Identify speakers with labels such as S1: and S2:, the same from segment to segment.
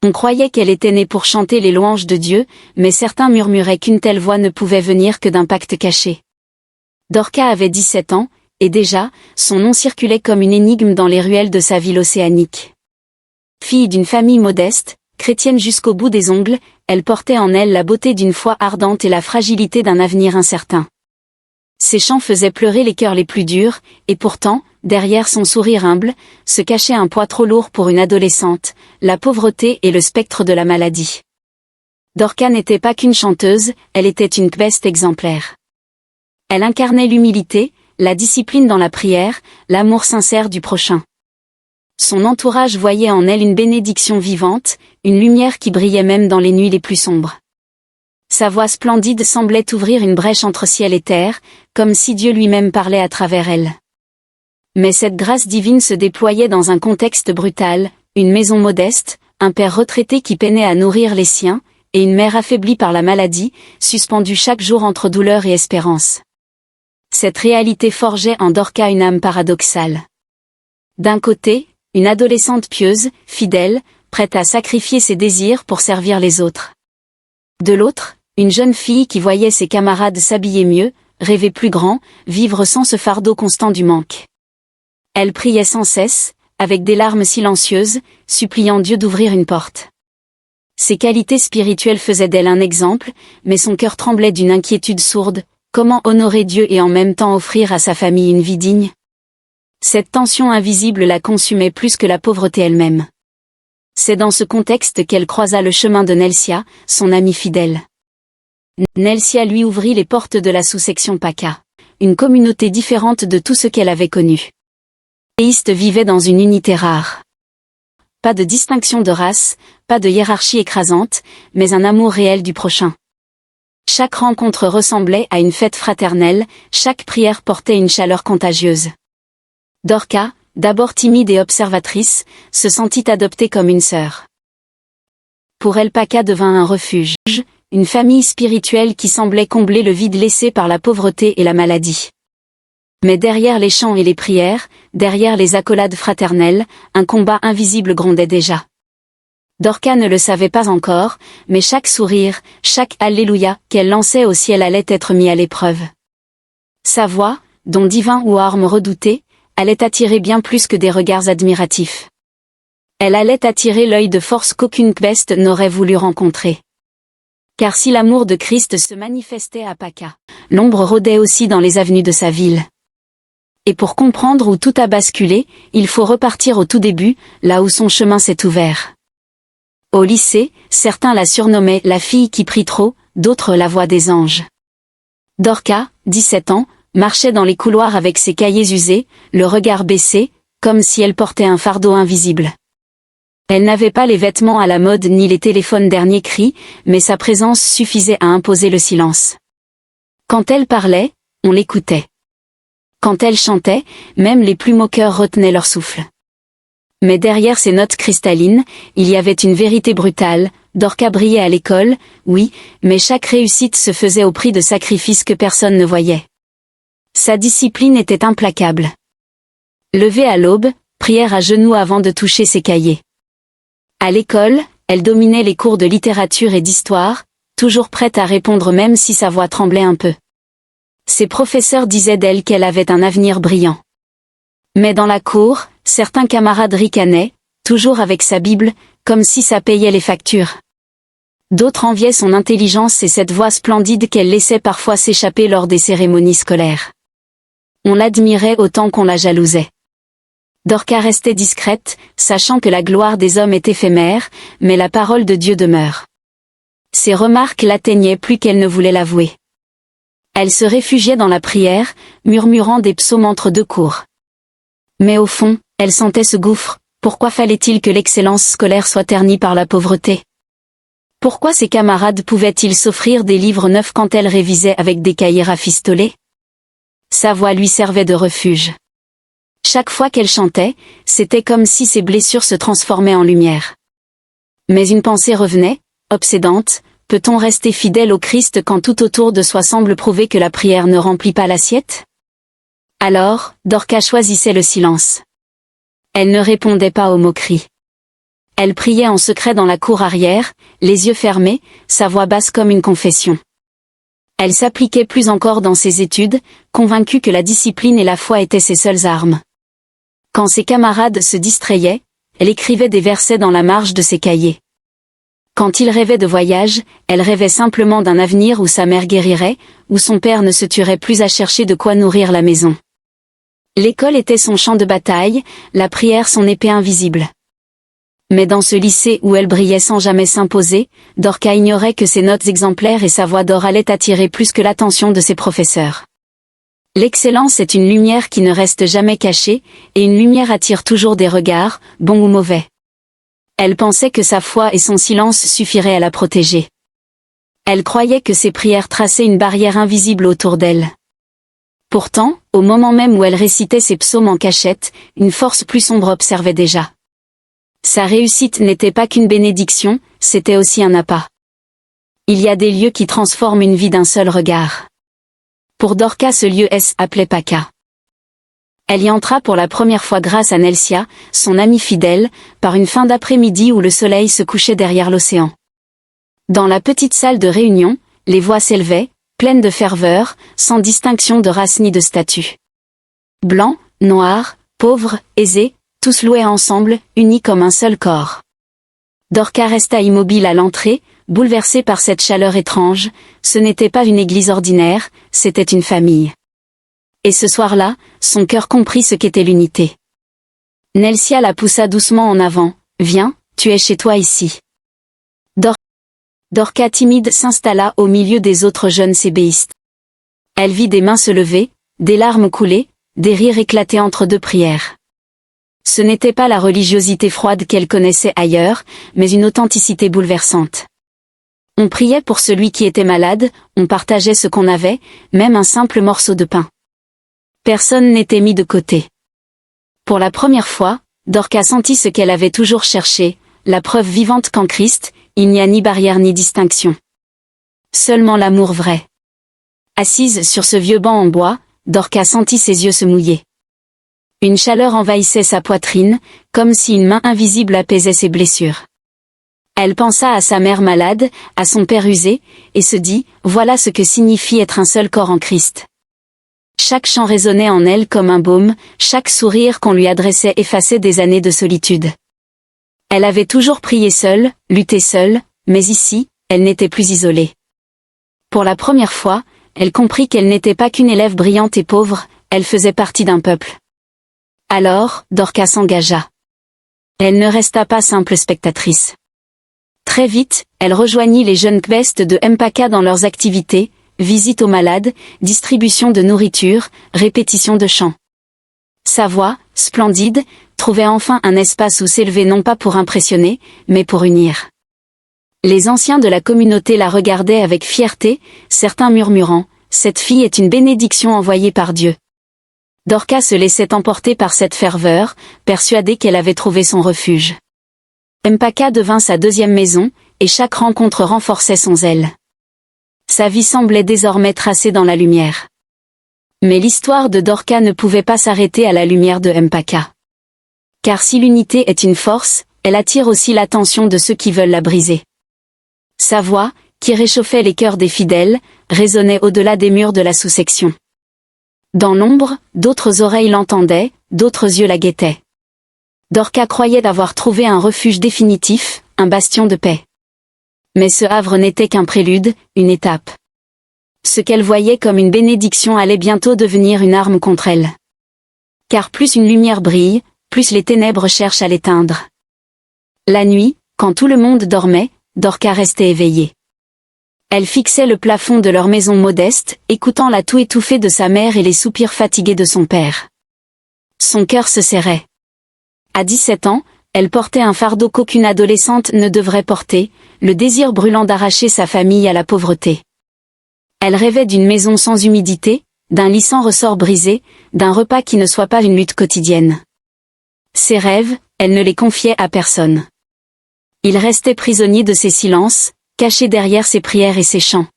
S1: On croyait qu'elle était née pour chanter les louanges de Dieu, mais certains murmuraient qu'une telle voix ne pouvait venir que d'un pacte caché. Dorcas avait 17 ans, et déjà, son nom circulait comme une énigme dans les ruelles de sa ville océanique. Fille d'une famille modeste, chrétienne jusqu'au bout des ongles, elle portait en elle la beauté d'une foi ardente et la fragilité d'un avenir incertain. Ses chants faisaient pleurer les cœurs les plus durs, et pourtant, derrière son sourire humble, se cachait un poids trop lourd pour une adolescente, la pauvreté et le spectre de la maladie. Dorcas n'était pas qu'une chanteuse, elle était une kbeste exemplaire. Elle incarnait l'humilité, la discipline dans la prière, l'amour sincère du prochain. Son entourage voyait en elle une bénédiction vivante, une lumière qui brillait même dans les nuits les plus sombres. Sa voix splendide semblait ouvrir une brèche entre ciel et terre, comme si Dieu lui-même parlait à travers elle. Mais cette grâce divine se déployait dans un contexte brutal, une maison modeste, un père retraité qui peinait à nourrir les siens, et une mère affaiblie par la maladie, suspendue chaque jour entre douleur et espérance. Cette réalité forgeait en Dorcas une âme paradoxale. D'un côté, une adolescente pieuse, fidèle, prête à sacrifier ses désirs pour servir les autres. De l'autre, une jeune fille qui voyait ses camarades s'habiller mieux, rêver plus grand, vivre sans ce fardeau constant du manque. Elle priait sans cesse, avec des larmes silencieuses, suppliant Dieu d'ouvrir une porte. Ses qualités spirituelles faisaient d'elle un exemple, mais son cœur tremblait d'une inquiétude sourde. Comment honorer Dieu et en même temps offrir à sa famille une vie digne? Cette tension invisible la consumait plus que la pauvreté elle-même. C'est dans ce contexte qu'elle croisa le chemin de Nelsia, son amie fidèle. Nelsia lui ouvrit les portes de la sous-section PACA, une communauté différente de tout ce qu'elle avait connu. Les théistes vivaient dans une unité rare. Pas de distinction de race, pas de hiérarchie écrasante, mais un amour réel du prochain. Chaque rencontre ressemblait à une fête fraternelle, chaque prière portait une chaleur contagieuse. Dorcas, d'abord timide et observatrice, se sentit adoptée comme une sœur. Pour elle, PACA devint un refuge, une famille spirituelle qui semblait combler le vide laissé par la pauvreté et la maladie. Mais derrière les chants et les prières, derrière les accolades fraternelles, un combat invisible grondait déjà. Dorcas ne le savait pas encore, mais chaque sourire, chaque Alléluia qu'elle lançait au ciel allait être mis à l'épreuve. Sa voix, dont divin ou arme redoutée, allait attirer bien plus que des regards admiratifs. Elle allait attirer l'œil de force qu'aucune kbeste n'aurait voulu rencontrer. Car si l'amour de Christ se manifestait à PACA, l'ombre rôdait aussi dans les avenues de sa ville. Et pour comprendre où tout a basculé, il faut repartir au tout début, là où son chemin s'est ouvert. Au lycée, certains la surnommaient la fille qui prie trop, d'autres la voix des anges. Dorcas, 17 ans, marchait dans les couloirs avec ses cahiers usés, le regard baissé, comme si elle portait un fardeau invisible. Elle n'avait pas les vêtements à la mode ni les téléphones dernier cri, mais sa présence suffisait à imposer le silence. Quand elle parlait, on l'écoutait. Quand elle chantait, même les plus moqueurs retenaient leur souffle. Mais derrière ces notes cristallines, il y avait une vérité brutale. Dorcas brillait à l'école, oui, mais chaque réussite se faisait au prix de sacrifices que personne ne voyait. Sa discipline était implacable. Levée à l'aube, prière à genoux avant de toucher ses cahiers. À l'école, elle dominait les cours de littérature et d'histoire, toujours prête à répondre même si sa voix tremblait un peu. Ses professeurs disaient d'elle qu'elle avait un avenir brillant. Mais dans la cour, certains camarades ricanaient, toujours avec sa Bible, comme si ça payait les factures. D'autres enviaient son intelligence et cette voix splendide qu'elle laissait parfois s'échapper lors des cérémonies scolaires. On l'admirait autant qu'on la jalousait. Dorcas restait discrète, sachant que la gloire des hommes est éphémère, mais la parole de Dieu demeure. Ses remarques l'atteignaient plus qu'elle ne voulait l'avouer. Elle se réfugiait dans la prière, murmurant des psaumes entre deux cours. Mais au fond, elle sentait ce gouffre. Pourquoi fallait-il que l'excellence scolaire soit ternie par la pauvreté? Pourquoi ses camarades pouvaient-ils s'offrir des livres neufs quand elle révisait avec des cahiers rafistolés? Sa voix lui servait de refuge. Chaque fois qu'elle chantait, c'était comme si ses blessures se transformaient en lumière. Mais une pensée revenait, obsédante. Peut-on rester fidèle au Christ quand tout autour de soi semble prouver que la prière ne remplit pas l'assiette? Alors, Dorcas choisissait le silence. Elle ne répondait pas aux moqueries. Elle priait en secret dans la cour arrière, les yeux fermés, sa voix basse comme une confession. Elle s'appliquait plus encore dans ses études, convaincue que la discipline et la foi étaient ses seules armes. Quand ses camarades se distrayaient, elle écrivait des versets dans la marge de ses cahiers. Quand il rêvait de voyage, elle rêvait simplement d'un avenir où sa mère guérirait, où son père ne se tuerait plus à chercher de quoi nourrir la maison. L'école était son champ de bataille, la prière son épée invisible. Mais dans ce lycée où elle brillait sans jamais s'imposer, Dorca ignorait que ses notes exemplaires et sa voix d'or allaient attirer plus que l'attention de ses professeurs. L'excellence est une lumière qui ne reste jamais cachée, et une lumière attire toujours des regards, bons ou mauvais. Elle pensait que sa foi et son silence suffiraient à la protéger. Elle croyait que ses prières traçaient une barrière invisible autour d'elle. Pourtant, au moment même où elle récitait ses psaumes en cachette, une force plus sombre observait déjà. Sa réussite n'était pas qu'une bénédiction, c'était aussi un appât. Il y a des lieux qui transforment une vie d'un seul regard. Pour Dorca, ce lieu s'appelait Paca. Elle y entra pour la première fois grâce à Nelsia, son amie fidèle, par une fin d'après-midi où le soleil se couchait derrière l'océan. Dans la petite salle de réunion, les voix s'élevaient, pleines de ferveur, sans distinction de race ni de statut. Blancs, noirs, pauvres, aisés, tous louaient ensemble, unis comme un seul corps. Dorca resta immobile à l'entrée, bouleversée par cette chaleur étrange. Ce n'était pas une église ordinaire, c'était une famille. Et ce soir-là, son cœur comprit ce qu'était l'unité. Nelsia la poussa doucement en avant. « Viens, tu es chez toi ici. » Dorca timide s'installa au milieu des autres jeunes sébéistes. Elle vit des mains se lever, des larmes couler, des rires éclater entre deux prières. Ce n'était pas la religiosité froide qu'elle connaissait ailleurs, mais une authenticité bouleversante. On priait pour celui qui était malade, on partageait ce qu'on avait, même un simple morceau de pain. Personne n'était mis de côté. Pour la première fois, Dorca sentit ce qu'elle avait toujours cherché, la preuve vivante qu'en Christ, il n'y a ni barrière ni distinction. Seulement l'amour vrai. Assise sur ce vieux banc en bois, Dorca sentit ses yeux se mouiller. Une chaleur envahissait sa poitrine, comme si une main invisible apaisait ses blessures. Elle pensa à sa mère malade, à son père usé, et se dit, voilà ce que signifie être un seul corps en Christ. Chaque chant résonnait en elle comme un baume, chaque sourire qu'on lui adressait effaçait des années de solitude. Elle avait toujours prié seule, lutté seule, mais ici, elle n'était plus isolée. Pour la première fois, elle comprit qu'elle n'était pas qu'une élève brillante et pauvre, elle faisait partie d'un peuple. Alors, Dorca s'engagea. Elle ne resta pas simple spectatrice. Très vite, elle rejoignit les jeunes questes de Mpaka dans leurs activités, visite aux malades, distribution de nourriture, répétition de chants. Sa voix, splendide, trouvait enfin un espace où s'élever non pas pour impressionner, mais pour unir. Les anciens de la communauté la regardaient avec fierté, certains murmurant « Cette fille est une bénédiction envoyée par Dieu ». Dorca se laissait emporter par cette ferveur, persuadée qu'elle avait trouvé son refuge. Mpaka devint sa deuxième maison, et chaque rencontre renforçait son zèle. Sa vie semblait désormais tracée dans la lumière. Mais l'histoire de Dorca ne pouvait pas s'arrêter à la lumière de Mpaka. Car si l'unité est une force, elle attire aussi l'attention de ceux qui veulent la briser. Sa voix, qui réchauffait les cœurs des fidèles, résonnait au-delà des murs de la sous-section. Dans l'ombre, d'autres oreilles l'entendaient, d'autres yeux la guettaient. Dorca croyait avoir trouvé un refuge définitif, un bastion de paix. Mais ce havre n'était qu'un prélude, une étape. Ce qu'elle voyait comme une bénédiction allait bientôt devenir une arme contre elle. Car plus une lumière brille, plus les ténèbres cherchent à l'éteindre. La nuit, quand tout le monde dormait, Dorca restait éveillée. Elle fixait le plafond de leur maison modeste, écoutant la toux étouffée de sa mère et les soupirs fatigués de son père. Son cœur se serrait. À 17 ans, elle portait un fardeau qu'aucune adolescente ne devrait porter, le désir brûlant d'arracher sa famille à la pauvreté. Elle rêvait d'une maison sans humidité, d'un lit sans ressort brisé, d'un repas qui ne soit pas une lutte quotidienne. Ses rêves, elle ne les confiait à personne. Il restait prisonnier de ses silences, caché derrière ses prières et ses chants.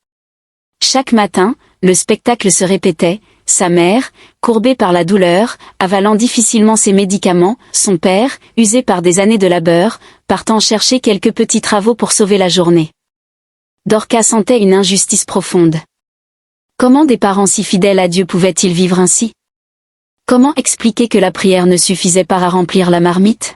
S1: Chaque matin, le spectacle se répétait, sa mère, courbée par la douleur, avalant difficilement ses médicaments, son père, usé par des années de labeur, partant chercher quelques petits travaux pour sauver la journée. Dorcas sentait une injustice profonde. Comment des parents si fidèles à Dieu pouvaient-ils vivre ainsi? Comment expliquer que la prière ne suffisait pas à remplir la marmite?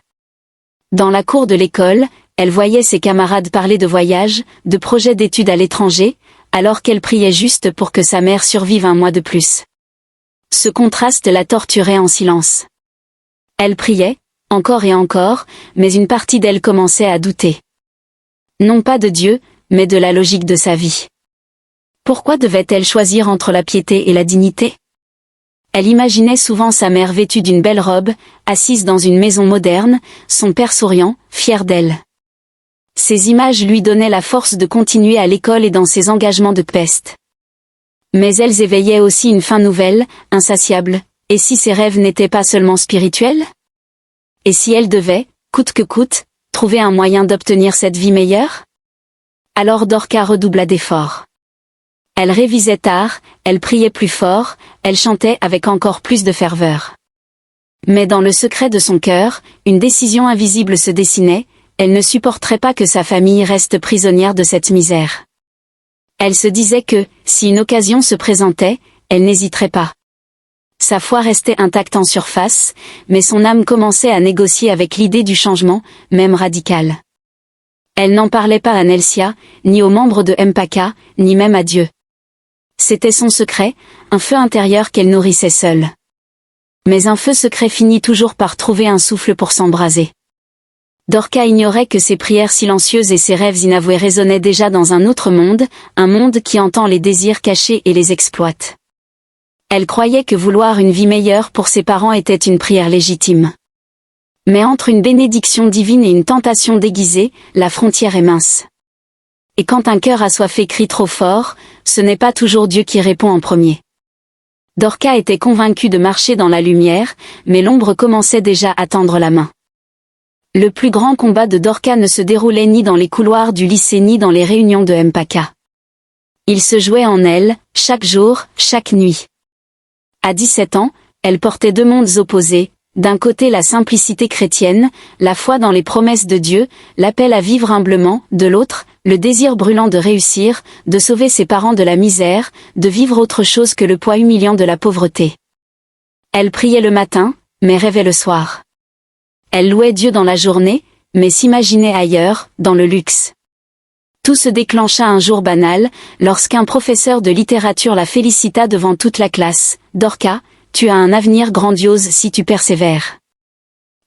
S1: Dans la cour de l'école, elle voyait ses camarades parler de voyages, de projets d'études à l'étranger, alors qu'elle priait juste pour que sa mère survive un mois de plus. Ce contraste la torturait en silence. Elle priait, encore et encore, mais une partie d'elle commençait à douter. Non pas de Dieu, mais de la logique de sa vie. Pourquoi devait-elle choisir entre la piété et la dignité? Elle imaginait souvent sa mère vêtue d'une belle robe, assise dans une maison moderne, son père souriant, fier d'elle. Ces images lui donnaient la force de continuer à l'école et dans ses engagements de peste. Mais elles éveillaient aussi une faim nouvelle, insatiable, et si ses rêves n'étaient pas seulement spirituels? Et si elle devait, coûte que coûte, trouver un moyen d'obtenir cette vie meilleure? Alors Dorcas redoubla d'efforts. Elle révisait tard, elle priait plus fort, elle chantait avec encore plus de ferveur. Mais dans le secret de son cœur, une décision invisible se dessinait, elle ne supporterait pas que sa famille reste prisonnière de cette misère. Elle se disait que, si une occasion se présentait, elle n'hésiterait pas. Sa foi restait intacte en surface, mais son âme commençait à négocier avec l'idée du changement, même radical. Elle n'en parlait pas à Nelsia, ni aux membres de Mpaka, ni même à Dieu. C'était son secret, un feu intérieur qu'elle nourrissait seule. Mais un feu secret finit toujours par trouver un souffle pour s'embraser. Dorcas ignorait que ses prières silencieuses et ses rêves inavoués résonnaient déjà dans un autre monde, un monde qui entend les désirs cachés et les exploite. Elle croyait que vouloir une vie meilleure pour ses parents était une prière légitime. Mais entre une bénédiction divine et une tentation déguisée, la frontière est mince. Et quand un cœur assoiffé crie trop fort, ce n'est pas toujours Dieu qui répond en premier. Dorcas était convaincue de marcher dans la lumière, mais l'ombre commençait déjà à tendre la main. Le plus grand combat de Dorcas ne se déroulait ni dans les couloirs du lycée ni dans les réunions de Mpaka. Il se jouait en elle, chaque jour, chaque nuit. À 17 ans, elle portait deux mondes opposés, d'un côté la simplicité chrétienne, la foi dans les promesses de Dieu, l'appel à vivre humblement, de l'autre, le désir brûlant de réussir, de sauver ses parents de la misère, de vivre autre chose que le poids humiliant de la pauvreté. Elle priait le matin, mais rêvait le soir. Elle louait Dieu dans la journée, mais s'imaginait ailleurs, dans le luxe. Tout se déclencha un jour banal, lorsqu'un professeur de littérature la félicita devant toute la classe. « Dorcas, tu as un avenir grandiose si tu persévères. »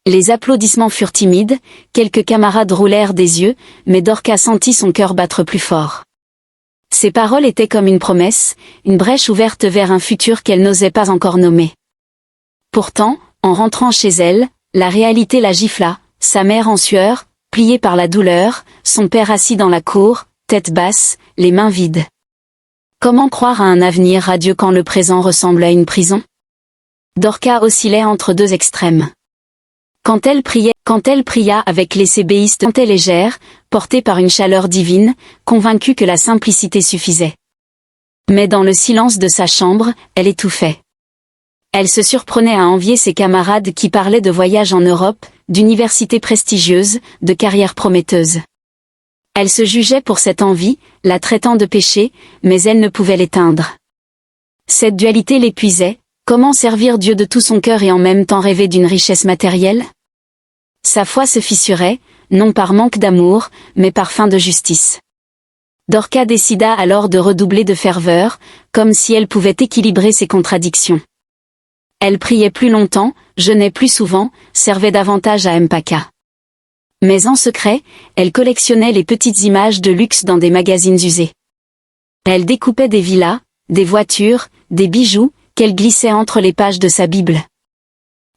S1: Les applaudissements furent timides, quelques camarades roulèrent des yeux, mais Dorcas sentit son cœur battre plus fort. Ces paroles étaient comme une promesse, une brèche ouverte vers un futur qu'elle n'osait pas encore nommer. Pourtant, en rentrant chez elle, la réalité la gifla, sa mère en sueur, pliée par la douleur, son père assis dans la cour, tête basse, les mains vides. Comment croire à un avenir radieux quand le présent ressemble à une prison? Dorcas oscillait entre deux extrêmes. Quand elle pria avec les sébéistes, sentait légère, portée par une chaleur divine, convaincue que la simplicité suffisait. Mais dans le silence de sa chambre, elle étouffait. Elle se surprenait à envier ses camarades qui parlaient de voyages en Europe, d'universités prestigieuses, de carrières prometteuses. Elle se jugeait pour cette envie, la traitant de péché, mais elle ne pouvait l'éteindre. Cette dualité l'épuisait. Comment servir Dieu de tout son cœur et en même temps rêver d'une richesse matérielle? Sa foi se fissurait, non par manque d'amour, mais par faim de justice. Dorcas décida alors de redoubler de ferveur, comme si elle pouvait équilibrer ses contradictions. Elle priait plus longtemps, jeûnait plus souvent, servait davantage à Mpaka. Mais en secret, elle collectionnait les petites images de luxe dans des magazines usés. Elle découpait des villas, des voitures, des bijoux, qu'elle glissait entre les pages de sa Bible.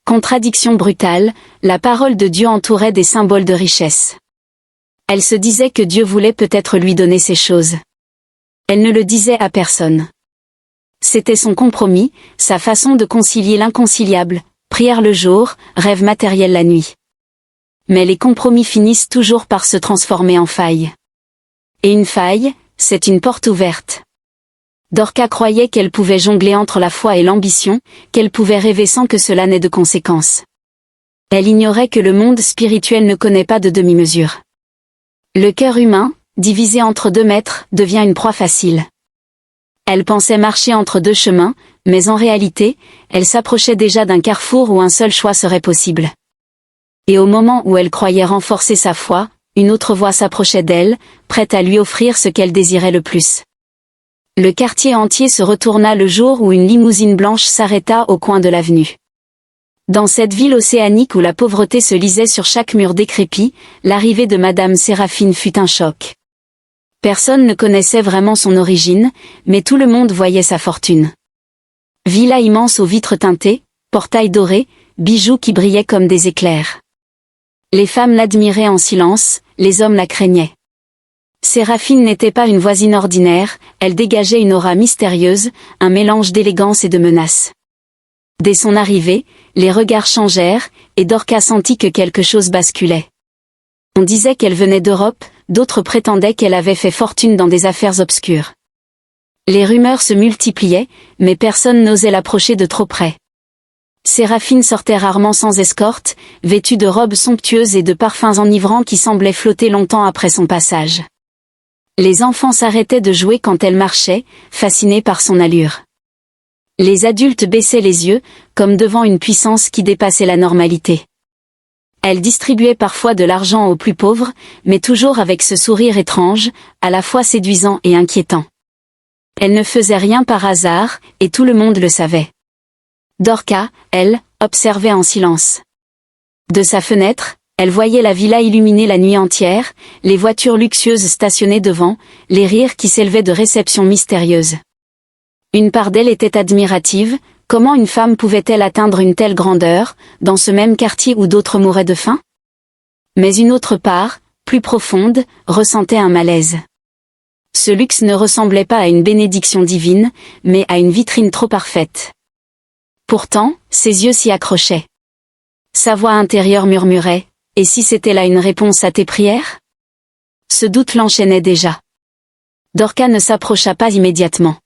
S1: Contradiction brutale, la parole de Dieu entourait des symboles de richesse. Elle se disait que Dieu voulait peut-être lui donner ces choses. Elle ne le disait à personne. C'était son compromis, sa façon de concilier l'inconciliable, prière le jour, rêve matériel la nuit. Mais les compromis finissent toujours par se transformer en faille. Et une faille, c'est une porte ouverte. Dorcas croyait qu'elle pouvait jongler entre la foi et l'ambition, qu'elle pouvait rêver sans que cela n'ait de conséquences. Elle ignorait que le monde spirituel ne connaît pas de demi-mesure. Le cœur humain, divisé entre 2 mètres, devient une proie facile. Elle pensait marcher entre 2 chemins, mais en réalité, elle s'approchait déjà d'un carrefour où un seul choix serait possible. Et au moment où elle croyait renforcer sa foi, une autre voix s'approchait d'elle, prête à lui offrir ce qu'elle désirait le plus. Le quartier entier se retourna le jour où une limousine blanche s'arrêta au coin de l'avenue. Dans cette ville océanique où la pauvreté se lisait sur chaque mur décrépit, l'arrivée de Madame Séraphine fut un choc. Personne ne connaissait vraiment son origine, mais tout le monde voyait sa fortune. Villa immense aux vitres teintées, portail doré, bijoux qui brillaient comme des éclairs. Les femmes l'admiraient en silence, les hommes la craignaient. Séraphine n'était pas une voisine ordinaire, elle dégageait une aura mystérieuse, un mélange d'élégance et de menace. Dès son arrivée, les regards changèrent, et Dorcas sentit que quelque chose basculait. On disait qu'elle venait d'Europe, d'autres prétendaient qu'elle avait fait fortune dans des affaires obscures. Les rumeurs se multipliaient, mais personne n'osait l'approcher de trop près. Séraphine sortait rarement sans escorte, vêtue de robes somptueuses et de parfums enivrants qui semblaient flotter longtemps après son passage. Les enfants s'arrêtaient de jouer quand elle marchait, fascinés par son allure. Les adultes baissaient les yeux, comme devant une puissance qui dépassait la normalité. Elle distribuait parfois de l'argent aux plus pauvres, mais toujours avec ce sourire étrange, à la fois séduisant et inquiétant. Elle ne faisait rien par hasard, et tout le monde le savait. Dorcas, elle, observait en silence. De sa fenêtre, elle voyait la villa illuminée la nuit entière, les voitures luxueuses stationnées devant, les rires qui s'élevaient de réceptions mystérieuses. Une part d'elle était admirative, comment une femme pouvait-elle atteindre une telle grandeur, dans ce même quartier où d'autres mouraient de faim? Mais une autre part, plus profonde, ressentait un malaise. Ce luxe ne ressemblait pas à une bénédiction divine, mais à une vitrine trop parfaite. Pourtant, ses yeux s'y accrochaient. Sa voix intérieure murmurait, « Et si c'était là une réponse à tes prières ?» Ce doute l'enchaînait déjà. Dorcas ne s'approcha pas immédiatement.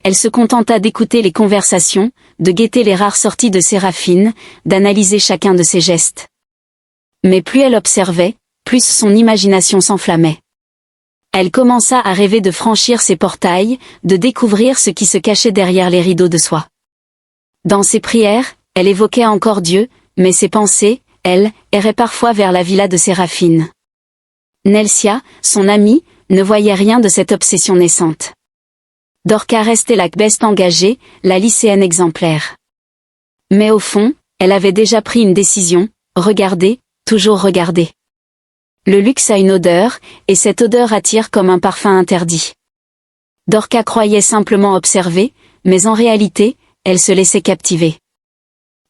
S1: Elle se contenta d'écouter les conversations, de guetter les rares sorties de Séraphine, d'analyser chacun de ses gestes. Mais plus elle observait, plus son imagination s'enflammait. Elle commença à rêver de franchir ces portails, de découvrir ce qui se cachait derrière les rideaux de soie. Dans ses prières, elle évoquait encore Dieu, mais ses pensées, elles, erraient parfois vers la villa de Séraphine. Nelsia, son amie, ne voyait rien de cette obsession naissante. Dorcas restait la best engagée, la lycéenne exemplaire. Mais au fond, elle avait déjà pris une décision, regarder, toujours regarder. Le luxe a une odeur, et cette odeur attire comme un parfum interdit. Dorcas croyait simplement observer, mais en réalité, elle se laissait captiver.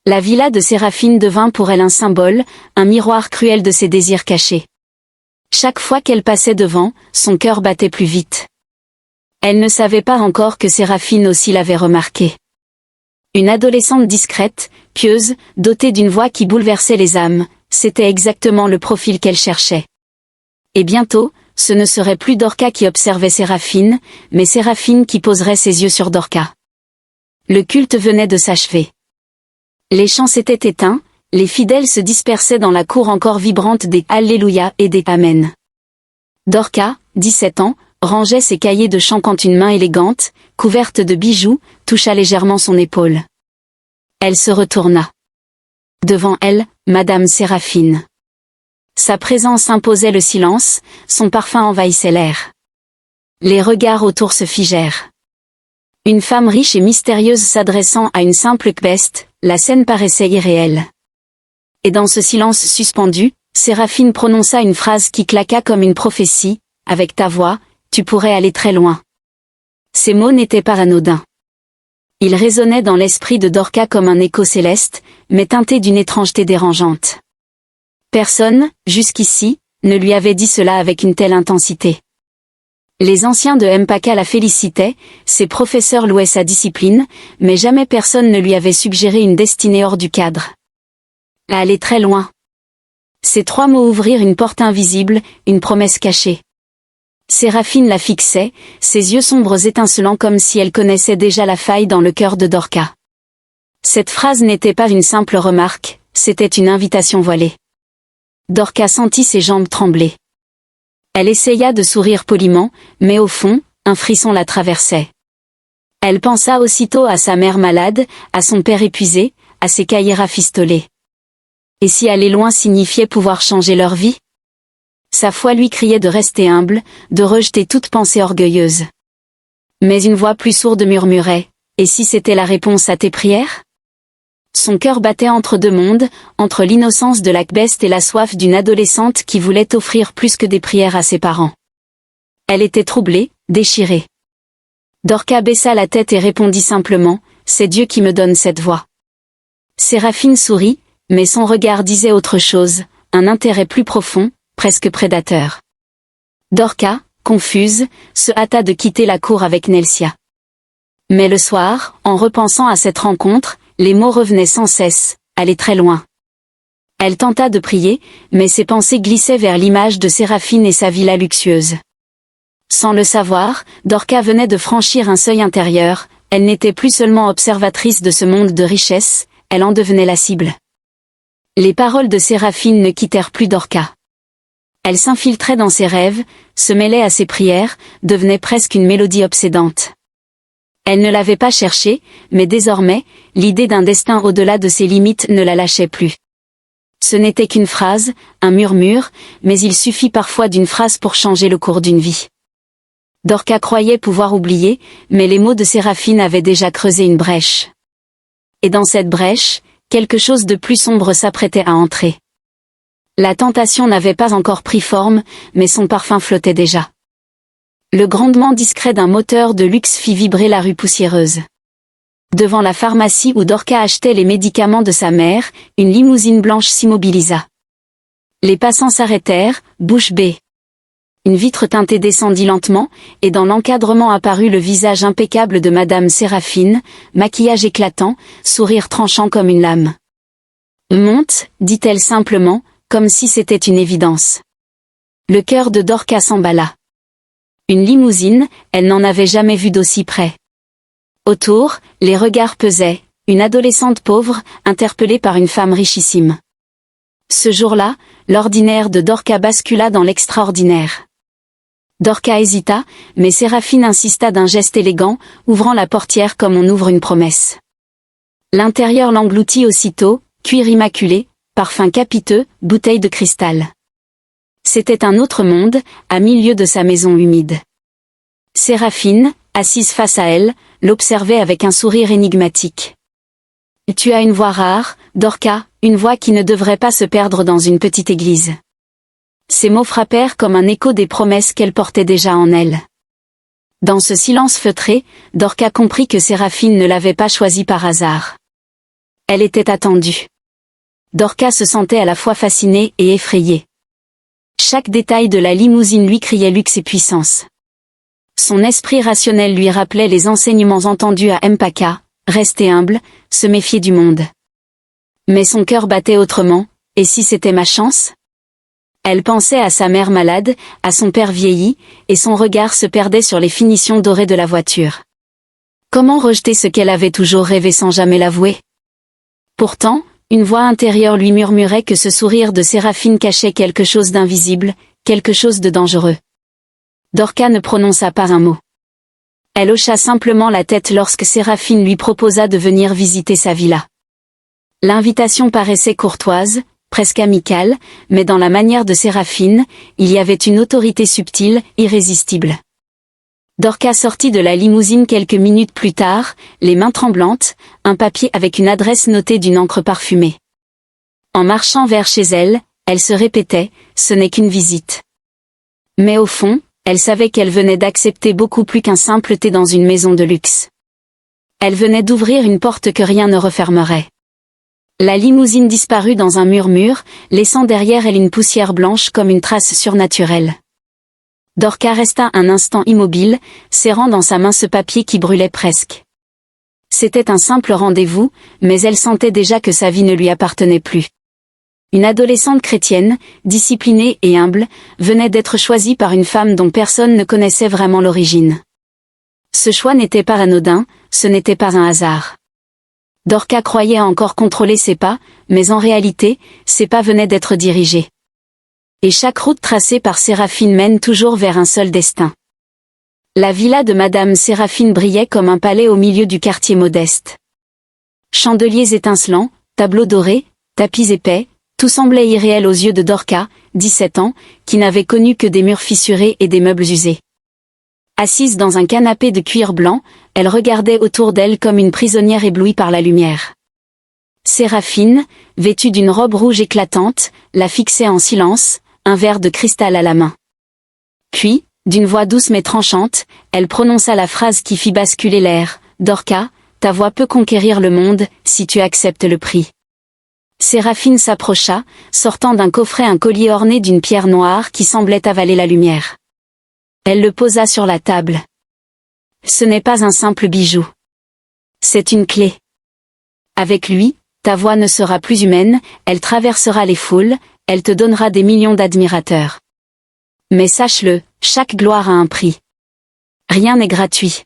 S1: La villa de Séraphine devint pour elle un symbole, un miroir cruel de ses désirs cachés. Chaque fois qu'elle passait devant, son cœur battait plus vite. Elle ne savait pas encore que Séraphine aussi l'avait remarqué. Une adolescente discrète, pieuse, dotée d'une voix qui bouleversait les âmes, c'était exactement le profil qu'elle cherchait. Et bientôt, ce ne serait plus Dorcas qui observait Séraphine, mais Séraphine qui poserait ses yeux sur Dorcas. Le culte venait de s'achever. Les chants s'étaient éteints, les fidèles se dispersaient dans la cour encore vibrante des « Alléluia » et des « Amen ». Dorcas, 17 ans, rangeait ses cahiers de chant quand une main élégante, couverte de bijoux, toucha légèrement son épaule. Elle se retourna. Devant elle, Madame Séraphine. Sa présence imposait le silence, son parfum envahissait l'air. Les regards autour se figèrent. Une femme riche et mystérieuse s'adressant à une simple queste, la scène paraissait irréelle. Et dans ce silence suspendu, Séraphine prononça une phrase qui claqua comme une prophétie, « Avec ta voix, tu pourrais aller très loin. » Ces mots n'étaient pas anodins. Ils résonnaient dans l'esprit de Dorcas comme un écho céleste, mais teinté d'une étrangeté dérangeante. Personne, jusqu'ici, ne lui avait dit cela avec une telle intensité. Les anciens de Mpaka la félicitaient, ses professeurs louaient sa discipline, mais jamais personne ne lui avait suggéré une destinée hors du cadre. À aller très loin. Ces 3 mots ouvrirent une porte invisible, une promesse cachée. Séraphine la fixait, ses yeux sombres étincelant comme si elle connaissait déjà la faille dans le cœur de Dorca. Cette phrase n'était pas une simple remarque, c'était une invitation voilée. Dorca sentit ses jambes trembler. Elle essaya de sourire poliment, mais au fond, un frisson la traversait. Elle pensa aussitôt à sa mère malade, à son père épuisé, à ses cahiers rafistolés. Et si aller loin signifiait pouvoir changer leur vie? Sa foi lui criait de rester humble, de rejeter toute pensée orgueilleuse. Mais une voix plus sourde murmurait, « Et si c'était la réponse à tes prières ?» Son cœur battait entre deux mondes, entre l'innocence de l'Akbest et la soif d'une adolescente qui voulait offrir plus que des prières à ses parents. Elle était troublée, déchirée. Dorca baissa la tête et répondit simplement, « C'est Dieu qui me donne cette voix. » Séraphine sourit, mais son regard disait autre chose, un intérêt plus profond, presque prédateur. Dorca, confuse, se hâta de quitter la cour avec Nelsia. Mais le soir, en repensant à cette rencontre, les mots revenaient sans cesse, aller très loin. Elle tenta de prier, mais ses pensées glissaient vers l'image de Séraphine et sa villa luxueuse. Sans le savoir, Dorca venait de franchir un seuil intérieur, elle n'était plus seulement observatrice de ce monde de richesse, elle en devenait la cible. Les paroles de Séraphine ne quittèrent plus Dorca. Elle s'infiltrait dans ses rêves, se mêlait à ses prières, devenait presque une mélodie obsédante. Elle ne l'avait pas cherché, mais désormais, l'idée d'un destin au-delà de ses limites ne la lâchait plus. Ce n'était qu'une phrase, un murmure, mais il suffit parfois d'une phrase pour changer le cours d'une vie. Dorca croyait pouvoir oublier, mais les mots de Séraphine avaient déjà creusé une brèche. Et dans cette brèche, quelque chose de plus sombre s'apprêtait à entrer. La tentation n'avait pas encore pris forme, mais son parfum flottait déjà. Le grondement discret d'un moteur de luxe fit vibrer la rue poussiéreuse. Devant la pharmacie où Dorca achetait les médicaments de sa mère, une limousine blanche s'immobilisa. Les passants s'arrêtèrent, bouche bée. Une vitre teintée descendit lentement, et dans l'encadrement apparut le visage impeccable de Madame Séraphine, maquillage éclatant, sourire tranchant comme une lame. « Monte », dit-elle simplement, comme si c'était une évidence. Le cœur de Dorca s'emballa. Une limousine, elle n'en avait jamais vu d'aussi près. Autour, les regards pesaient, une adolescente pauvre, interpellée par une femme richissime. Ce jour-là, l'ordinaire de Dorca bascula dans l'extraordinaire. Dorca hésita, mais Séraphine insista d'un geste élégant, ouvrant la portière comme on ouvre une promesse. L'intérieur l'engloutit aussitôt, cuir immaculé, parfum capiteux, bouteille de cristal. C'était un autre monde, à 1000 lieues de sa maison humide. Séraphine, assise face à elle, l'observait avec un sourire énigmatique. « Tu as une voix rare, Dorca, une voix qui ne devrait pas se perdre dans une petite église. » Ces mots frappèrent comme un écho des promesses qu'elle portait déjà en elle. Dans ce silence feutré, Dorca comprit que Séraphine ne l'avait pas choisie par hasard. Elle était attendue. Dorca se sentait à la fois fascinée et effrayée. Chaque détail de la limousine lui criait luxe et puissance. Son esprit rationnel lui rappelait les enseignements entendus à Mpaka, rester humble, se méfier du monde. Mais son cœur battait autrement, et si c'était ma chance? Elle pensait à sa mère malade, à son père vieilli, et son regard se perdait sur les finitions dorées de la voiture. Comment rejeter ce qu'elle avait toujours rêvé sans jamais l'avouer? Pourtant, une voix intérieure lui murmurait que ce sourire de Séraphine cachait quelque chose d'invisible, quelque chose de dangereux. Dorca ne prononça pas un mot. Elle hocha simplement la tête lorsque Séraphine lui proposa de venir visiter sa villa. L'invitation paraissait courtoise, presque amicale, mais dans la manière de Séraphine, il y avait une autorité subtile, irrésistible. Dorca sortit de la limousine quelques minutes plus tard, les mains tremblantes, un papier avec une adresse notée d'une encre parfumée. En marchant vers chez elle, elle se répétait, ce n'est qu'une visite. Mais au fond, elle savait qu'elle venait d'accepter beaucoup plus qu'un simple thé dans une maison de luxe. Elle venait d'ouvrir une porte que rien ne refermerait. La limousine disparut dans un murmure, laissant derrière elle une poussière blanche comme une trace surnaturelle. Dorca resta un instant immobile, serrant dans sa main ce papier qui brûlait presque. C'était un simple rendez-vous, mais elle sentait déjà que sa vie ne lui appartenait plus. Une adolescente chrétienne, disciplinée et humble, venait d'être choisie par une femme dont personne ne connaissait vraiment l'origine. Ce choix n'était pas anodin, ce n'était pas un hasard. Dorcas croyait encore contrôler ses pas, mais en réalité, ses pas venaient d'être dirigés. Et chaque route tracée par Séraphine mène toujours vers un seul destin. La villa de Madame Séraphine brillait comme un palais au milieu du quartier modeste. Chandeliers étincelants, tableaux dorés, tapis épais, tout semblait irréel aux yeux de Dorcas, 17 ans, qui n'avait connu que des murs fissurés et des meubles usés. Assise dans un canapé de cuir blanc, elle regardait autour d'elle comme une prisonnière éblouie par la lumière. Séraphine, vêtue d'une robe rouge éclatante, la fixait en silence, un verre de cristal à la main. Puis, d'une voix douce mais tranchante, elle prononça la phrase qui fit basculer l'air. « Dorcas, ta voix peut conquérir le monde, si tu acceptes le prix. » Séraphine s'approcha, sortant d'un coffret un collier orné d'une pierre noire qui semblait avaler la lumière. Elle le posa sur la table. Ce n'est pas un simple bijou. C'est une clé. Avec lui, ta voix ne sera plus humaine, elle traversera les foules, elle te donnera des millions d'admirateurs. Mais sache-le, chaque gloire a un prix. Rien n'est gratuit.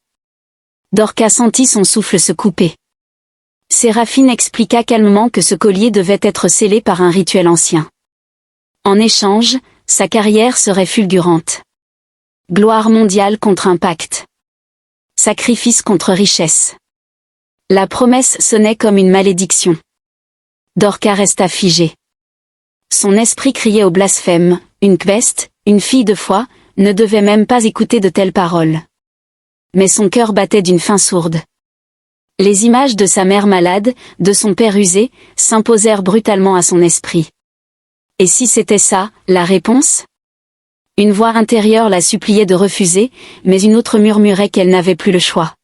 S1: Dorcas sentit son souffle se couper. Séraphine expliqua calmement que ce collier devait être scellé par un rituel ancien. En échange, sa carrière serait fulgurante. Gloire mondiale contre impact. Sacrifice contre richesse. La promesse sonnait comme une malédiction. Dorcas resta figée. Son esprit criait au blasphème, une peste, une fille de foi, ne devait même pas écouter de telles paroles. Mais son cœur battait d'une faim sourde. Les images de sa mère malade, de son père usé, s'imposèrent brutalement à son esprit. Et si c'était ça, la réponse ? Une voix intérieure la suppliait de refuser, mais une autre murmurait qu'elle n'avait plus le choix.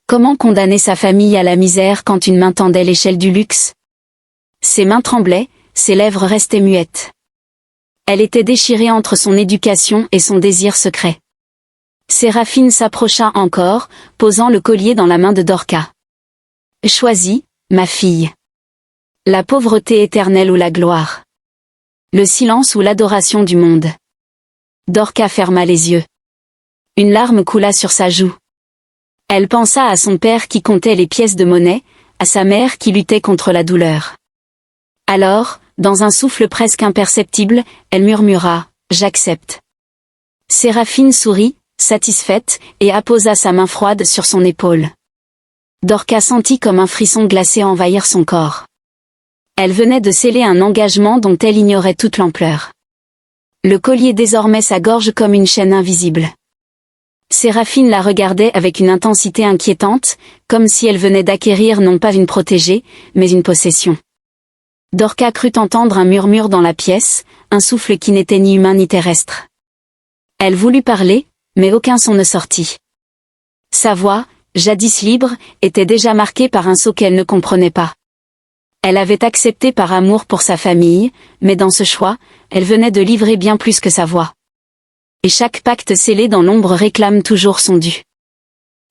S1: Comment condamner sa famille à la misère quand une main tendait l'échelle du luxe ? Ses mains tremblaient, ses lèvres restaient muettes. Elle était déchirée entre son éducation et son désir secret. Séraphine s'approcha encore, posant le collier dans la main de Dorcas. « Choisis, ma fille. La pauvreté éternelle ou la gloire. Le silence ou l'adoration du monde. » Dorcas ferma les yeux. Une larme coula sur sa joue. Elle pensa à son père qui comptait les pièces de monnaie, à sa mère qui luttait contre la douleur. Alors, dans un souffle presque imperceptible, elle murmura « J'accepte ». Séraphine sourit, satisfaite, et apposa sa main froide sur son épaule. Dorcas sentit comme un frisson glacé envahir son corps. Elle venait de sceller un engagement dont elle ignorait toute l'ampleur. Le collier désormais sa gorge comme une chaîne invisible. Séraphine la regardait avec une intensité inquiétante, comme si elle venait d'acquérir non pas une protégée, mais une possession. Dorcas crut entendre un murmure dans la pièce, un souffle qui n'était ni humain ni terrestre. Elle voulut parler, mais aucun son ne sortit. Sa voix, jadis libre, était déjà marquée par un sceau qu'elle ne comprenait pas. Elle avait accepté par amour pour sa famille, mais dans ce choix, elle venait de livrer bien plus que sa voix. Et chaque pacte scellé dans l'ombre réclame toujours son dû.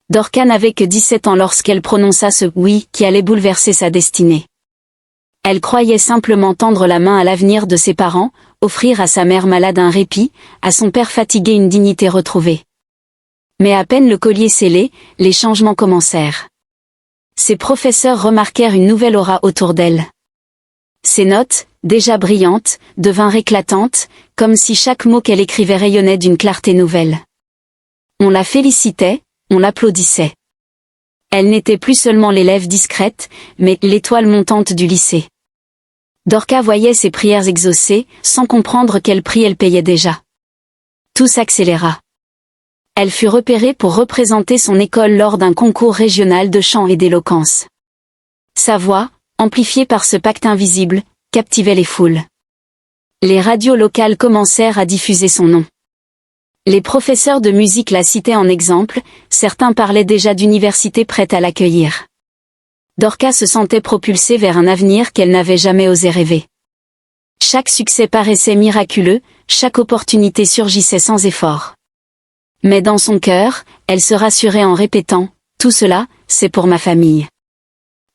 S1: Dorcas n'avait que 17 ans lorsqu'elle prononça ce « oui » qui allait bouleverser sa destinée. Elle croyait simplement tendre la main à l'avenir de ses parents, offrir à sa mère malade un répit, à son père fatigué une dignité retrouvée. Mais à peine le collier scellé, les changements commencèrent. Ses professeurs remarquèrent une nouvelle aura autour d'elle. Ses notes, déjà brillantes, devinrent éclatantes, comme si chaque mot qu'elle écrivait rayonnait d'une clarté nouvelle. On la félicitait, on l'applaudissait. Elle n'était plus seulement l'élève discrète, mais l'étoile montante du lycée. Dorcas voyait ses prières exaucées, sans comprendre quel prix elle payait déjà. Tout s'accéléra. Elle fut repérée pour représenter son école lors d'un concours régional de chant et d'éloquence. Sa voix, amplifiée par ce pacte invisible, captivait les foules. Les radios locales commencèrent à diffuser son nom. Les professeurs de musique la citaient en exemple, certains parlaient déjà d'universités prêtes à l'accueillir. Dorcas se sentait propulsée vers un avenir qu'elle n'avait jamais osé rêver. Chaque succès paraissait miraculeux, chaque opportunité surgissait sans effort. Mais dans son cœur, elle se rassurait en répétant « Tout cela, c'est pour ma famille ».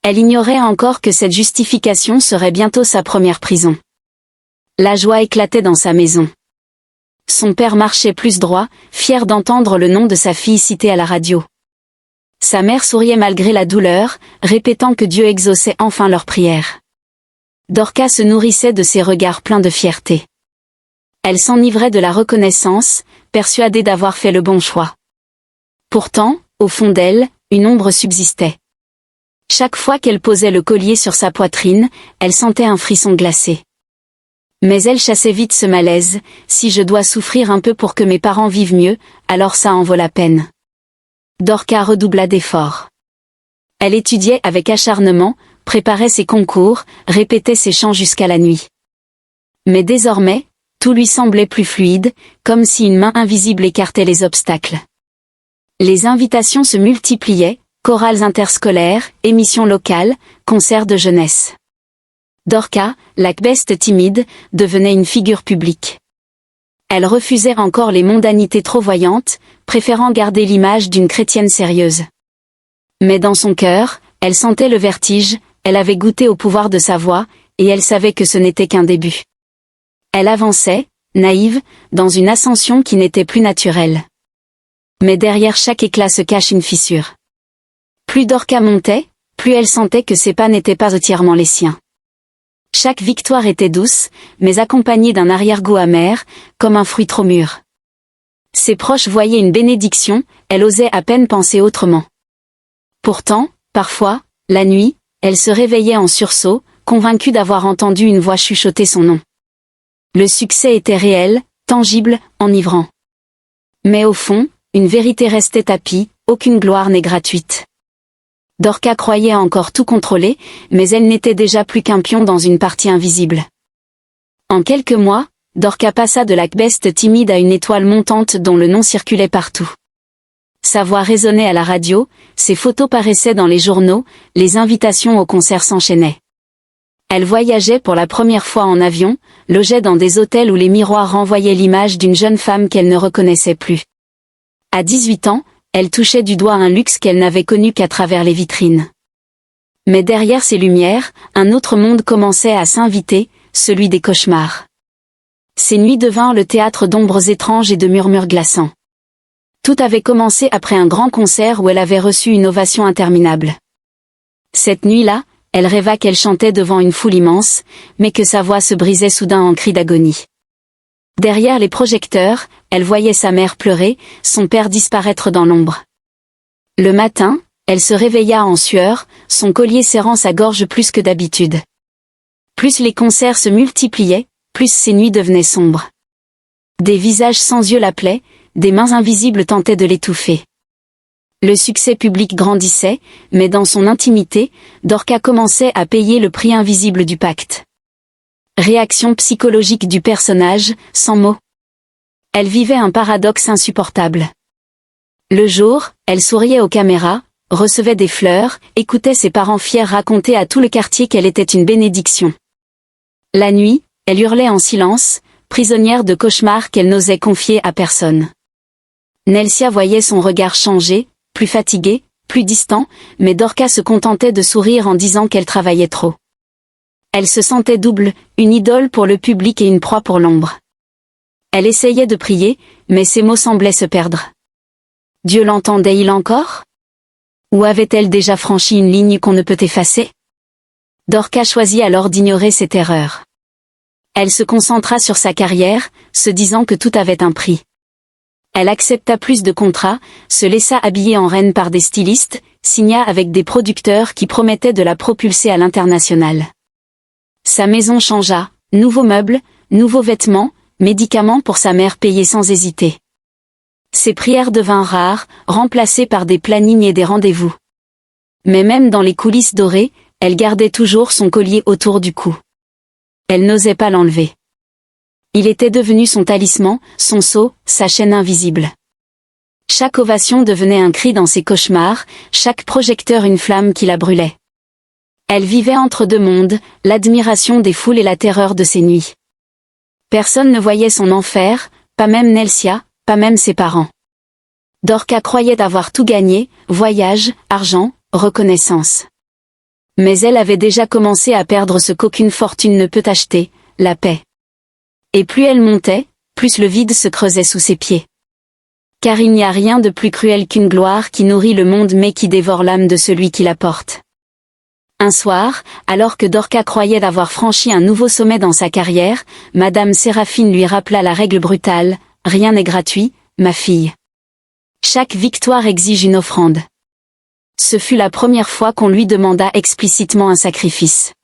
S1: Elle ignorait encore que cette justification serait bientôt sa première prison. La joie éclatait dans sa maison. Son père marchait plus droit, fier d'entendre le nom de sa fille cité à la radio. Sa mère souriait malgré la douleur, répétant que Dieu exauçait enfin leurs prières. Dorcas se nourrissait de ses regards pleins de fierté. Elle s'enivrait de la reconnaissance, persuadée d'avoir fait le bon choix. Pourtant, au fond d'elle, une ombre subsistait. Chaque fois qu'elle posait le collier sur sa poitrine, elle sentait un frisson glacé. Mais elle chassait vite ce malaise. Si je dois souffrir un peu pour que mes parents vivent mieux, alors ça en vaut la peine. Dorcas redoubla d'efforts. Elle étudiait avec acharnement, préparait ses concours, répétait ses chants jusqu'à la nuit. Mais désormais, tout lui semblait plus fluide, comme si une main invisible écartait les obstacles. Les invitations se multipliaient, chorales interscolaires, émissions locales, concerts de jeunesse. Dorcas, la kbeste timide, devenait une figure publique. Elle refusait encore les mondanités trop voyantes, préférant garder l'image d'une chrétienne sérieuse. Mais dans son cœur, elle sentait le vertige, elle avait goûté au pouvoir de sa voix, et elle savait que ce n'était qu'un début. Elle avançait, naïve, dans une ascension qui n'était plus naturelle. Mais derrière chaque éclat se cache une fissure. Plus Dorcas montait, plus elle sentait que ses pas n'étaient pas entièrement les siens. Chaque victoire était douce, mais accompagnée d'un arrière-goût amer, comme un fruit trop mûr. Ses proches voyaient une bénédiction, elle osait à peine penser autrement. Pourtant, parfois, la nuit, elle se réveillait en sursaut, convaincue d'avoir entendu une voix chuchoter son nom. Le succès était réel, tangible, enivrant. Mais au fond, une vérité restait tapie, aucune gloire n'est gratuite. Dorcas croyait encore tout contrôler, mais elle n'était déjà plus qu'un pion dans une partie invisible. En quelques mois, Dorcas passa de la kbeste timide à une étoile montante dont le nom circulait partout. Sa voix résonnait à la radio, ses photos paraissaient dans les journaux, les invitations aux concerts s'enchaînaient. Elle voyageait pour la première fois en avion, logeait dans des hôtels où les miroirs renvoyaient l'image d'une jeune femme qu'elle ne reconnaissait plus. À 18 ans, elle touchait du doigt un luxe qu'elle n'avait connu qu'à travers les vitrines. Mais derrière ces lumières, un autre monde commençait à s'inviter, celui des cauchemars. Ces nuits devinrent le théâtre d'ombres étranges et de murmures glaçants. Tout avait commencé après un grand concert où elle avait reçu une ovation interminable. Cette nuit-là, elle rêva qu'elle chantait devant une foule immense, mais que sa voix se brisait soudain en cris d'agonie. Derrière les projecteurs, elle voyait sa mère pleurer, son père disparaître dans l'ombre. Le matin, elle se réveilla en sueur, son collier serrant sa gorge plus que d'habitude. Plus les concerts se multipliaient, plus ses nuits devenaient sombres. Des visages sans yeux l'appelaient, des mains invisibles tentaient de l'étouffer. Le succès public grandissait, mais dans son intimité, Dorcas commençait à payer le prix invisible du pacte. Réaction psychologique du personnage, sans mots. Elle vivait un paradoxe insupportable. Le jour, elle souriait aux caméras, recevait des fleurs, écoutait ses parents fiers raconter à tout le quartier qu'elle était une bénédiction. La nuit, elle hurlait en silence, prisonnière de cauchemars qu'elle n'osait confier à personne. Nelsia voyait son regard changer, plus fatigué, plus distant, mais Dorcas se contentait de sourire en disant qu'elle travaillait trop. Elle se sentait double, une idole pour le public et une proie pour l'ombre. Elle essayait de prier, mais ses mots semblaient se perdre. Dieu l'entendait-il encore? Ou avait-elle déjà franchi une ligne qu'on ne peut effacer? Dorcas choisit alors d'ignorer ses terreurs. Elle se concentra sur sa carrière, se disant que tout avait un prix. Elle accepta plus de contrats, se laissa habiller en reine par des stylistes, signa avec des producteurs qui promettaient de la propulser à l'international. Sa maison changea, nouveaux meubles, nouveaux vêtements, médicaments pour sa mère payés sans hésiter. Ses prières devinrent rares, remplacées par des plannings et des rendez-vous. Mais même dans les coulisses dorées, elle gardait toujours son collier autour du cou. Elle n'osait pas l'enlever. Il était devenu son talisman, son sceau, sa chaîne invisible. Chaque ovation devenait un cri dans ses cauchemars, chaque projecteur une flamme qui la brûlait. Elle vivait entre deux mondes, l'admiration des foules et la terreur de ses nuits. Personne ne voyait son enfer, pas même Nelsia, pas même ses parents. Dorcas croyait avoir tout gagné, voyage, argent, reconnaissance. Mais elle avait déjà commencé à perdre ce qu'aucune fortune ne peut acheter, la paix. Et plus elle montait, plus le vide se creusait sous ses pieds. Car il n'y a rien de plus cruel qu'une gloire qui nourrit le monde mais qui dévore l'âme de celui qui la porte. Un soir, alors que Dorca croyait avoir franchi un nouveau sommet dans sa carrière, Madame Séraphine lui rappela la règle brutale, « Rien n'est gratuit, ma fille. Chaque victoire exige une offrande. » Ce fut la première fois qu'on lui demanda explicitement un sacrifice.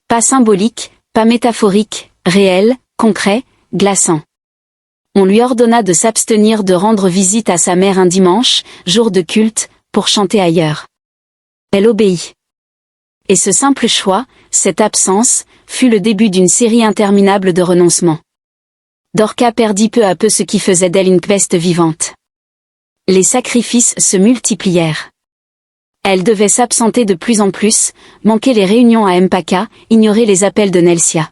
S1: Pas symbolique, pas métaphorique, réel, concret, glaçant. On lui ordonna de s'abstenir de rendre visite à sa mère un dimanche, jour de culte, pour chanter ailleurs. Elle obéit. Et ce simple choix, cette absence, fut le début d'une série interminable de renoncements. Dorca perdit peu à peu ce qui faisait d'elle une peste vivante. Les sacrifices se multiplièrent. Elle devait s'absenter de plus en plus, manquer les réunions à Mpaka, ignorer les appels de Nelsia.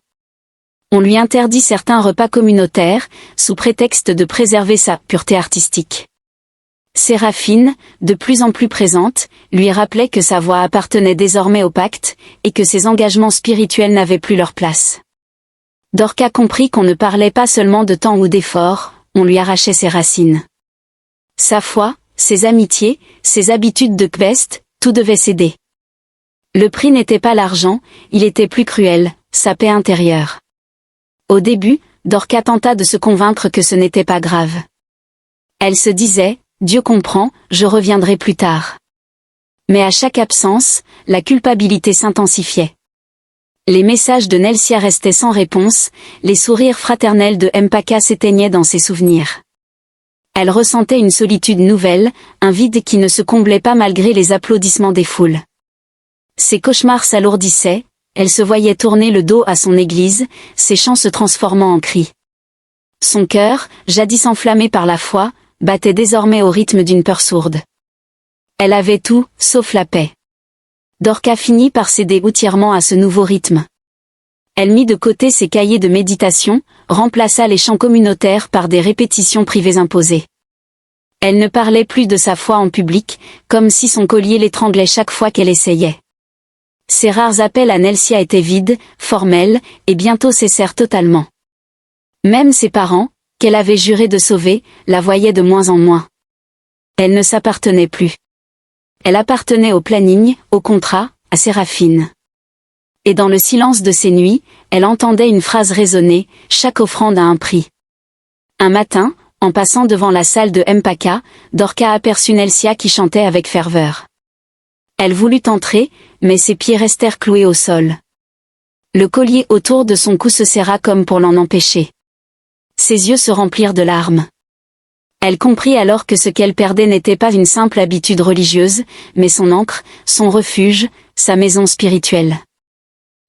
S1: On lui interdit certains repas communautaires, sous prétexte de préserver sa pureté artistique. Séraphine, de plus en plus présente, lui rappelait que sa voix appartenait désormais au pacte, et que ses engagements spirituels n'avaient plus leur place. Dorca comprit qu'on ne parlait pas seulement de temps ou d'efforts, on lui arrachait ses racines. Sa foi, ses amitiés, ses habitudes de quest, tout devait céder. Le prix n'était pas l'argent, il était plus cruel, sa paix intérieure. Au début, Dorca tenta de se convaincre que ce n'était pas grave. Elle se disait, Dieu comprend, je reviendrai plus tard. Mais à chaque absence, la culpabilité s'intensifiait. Les messages de Nelsia restaient sans réponse, les sourires fraternels de Mpaka s'éteignaient dans ses souvenirs. Elle ressentait une solitude nouvelle, un vide qui ne se comblait pas malgré les applaudissements des foules. Ses cauchemars s'alourdissaient, elle se voyait tourner le dos à son église, ses chants se transformant en cris. Son cœur, jadis enflammé par la foi, battait désormais au rythme d'une peur sourde. Elle avait tout, sauf la paix. Dorca finit par céder entièrement à ce nouveau rythme. Elle mit de côté ses cahiers de méditation, remplaça les chants communautaires par des répétitions privées imposées. Elle ne parlait plus de sa foi en public, comme si son collier l'étranglait chaque fois qu'elle essayait. Ses rares appels à Nelsia étaient vides, formels, et bientôt cessèrent totalement. Même ses parents, qu'elle avait juré de sauver, la voyaient de moins en moins. Elle ne s'appartenait plus. Elle appartenait au planning, au contrat, à Séraphine. Et dans le silence de ses nuits, elle entendait une phrase résonner, chaque offrande a un prix. Un matin, en passant devant la salle de Mpaka, Dorca aperçut Nelsia qui chantait avec ferveur. Elle voulut entrer, mais ses pieds restèrent cloués au sol. Le collier autour de son cou se serra comme pour l'en empêcher. Ses yeux se remplirent de larmes. Elle comprit alors que ce qu'elle perdait n'était pas une simple habitude religieuse, mais son ancre, son refuge, sa maison spirituelle.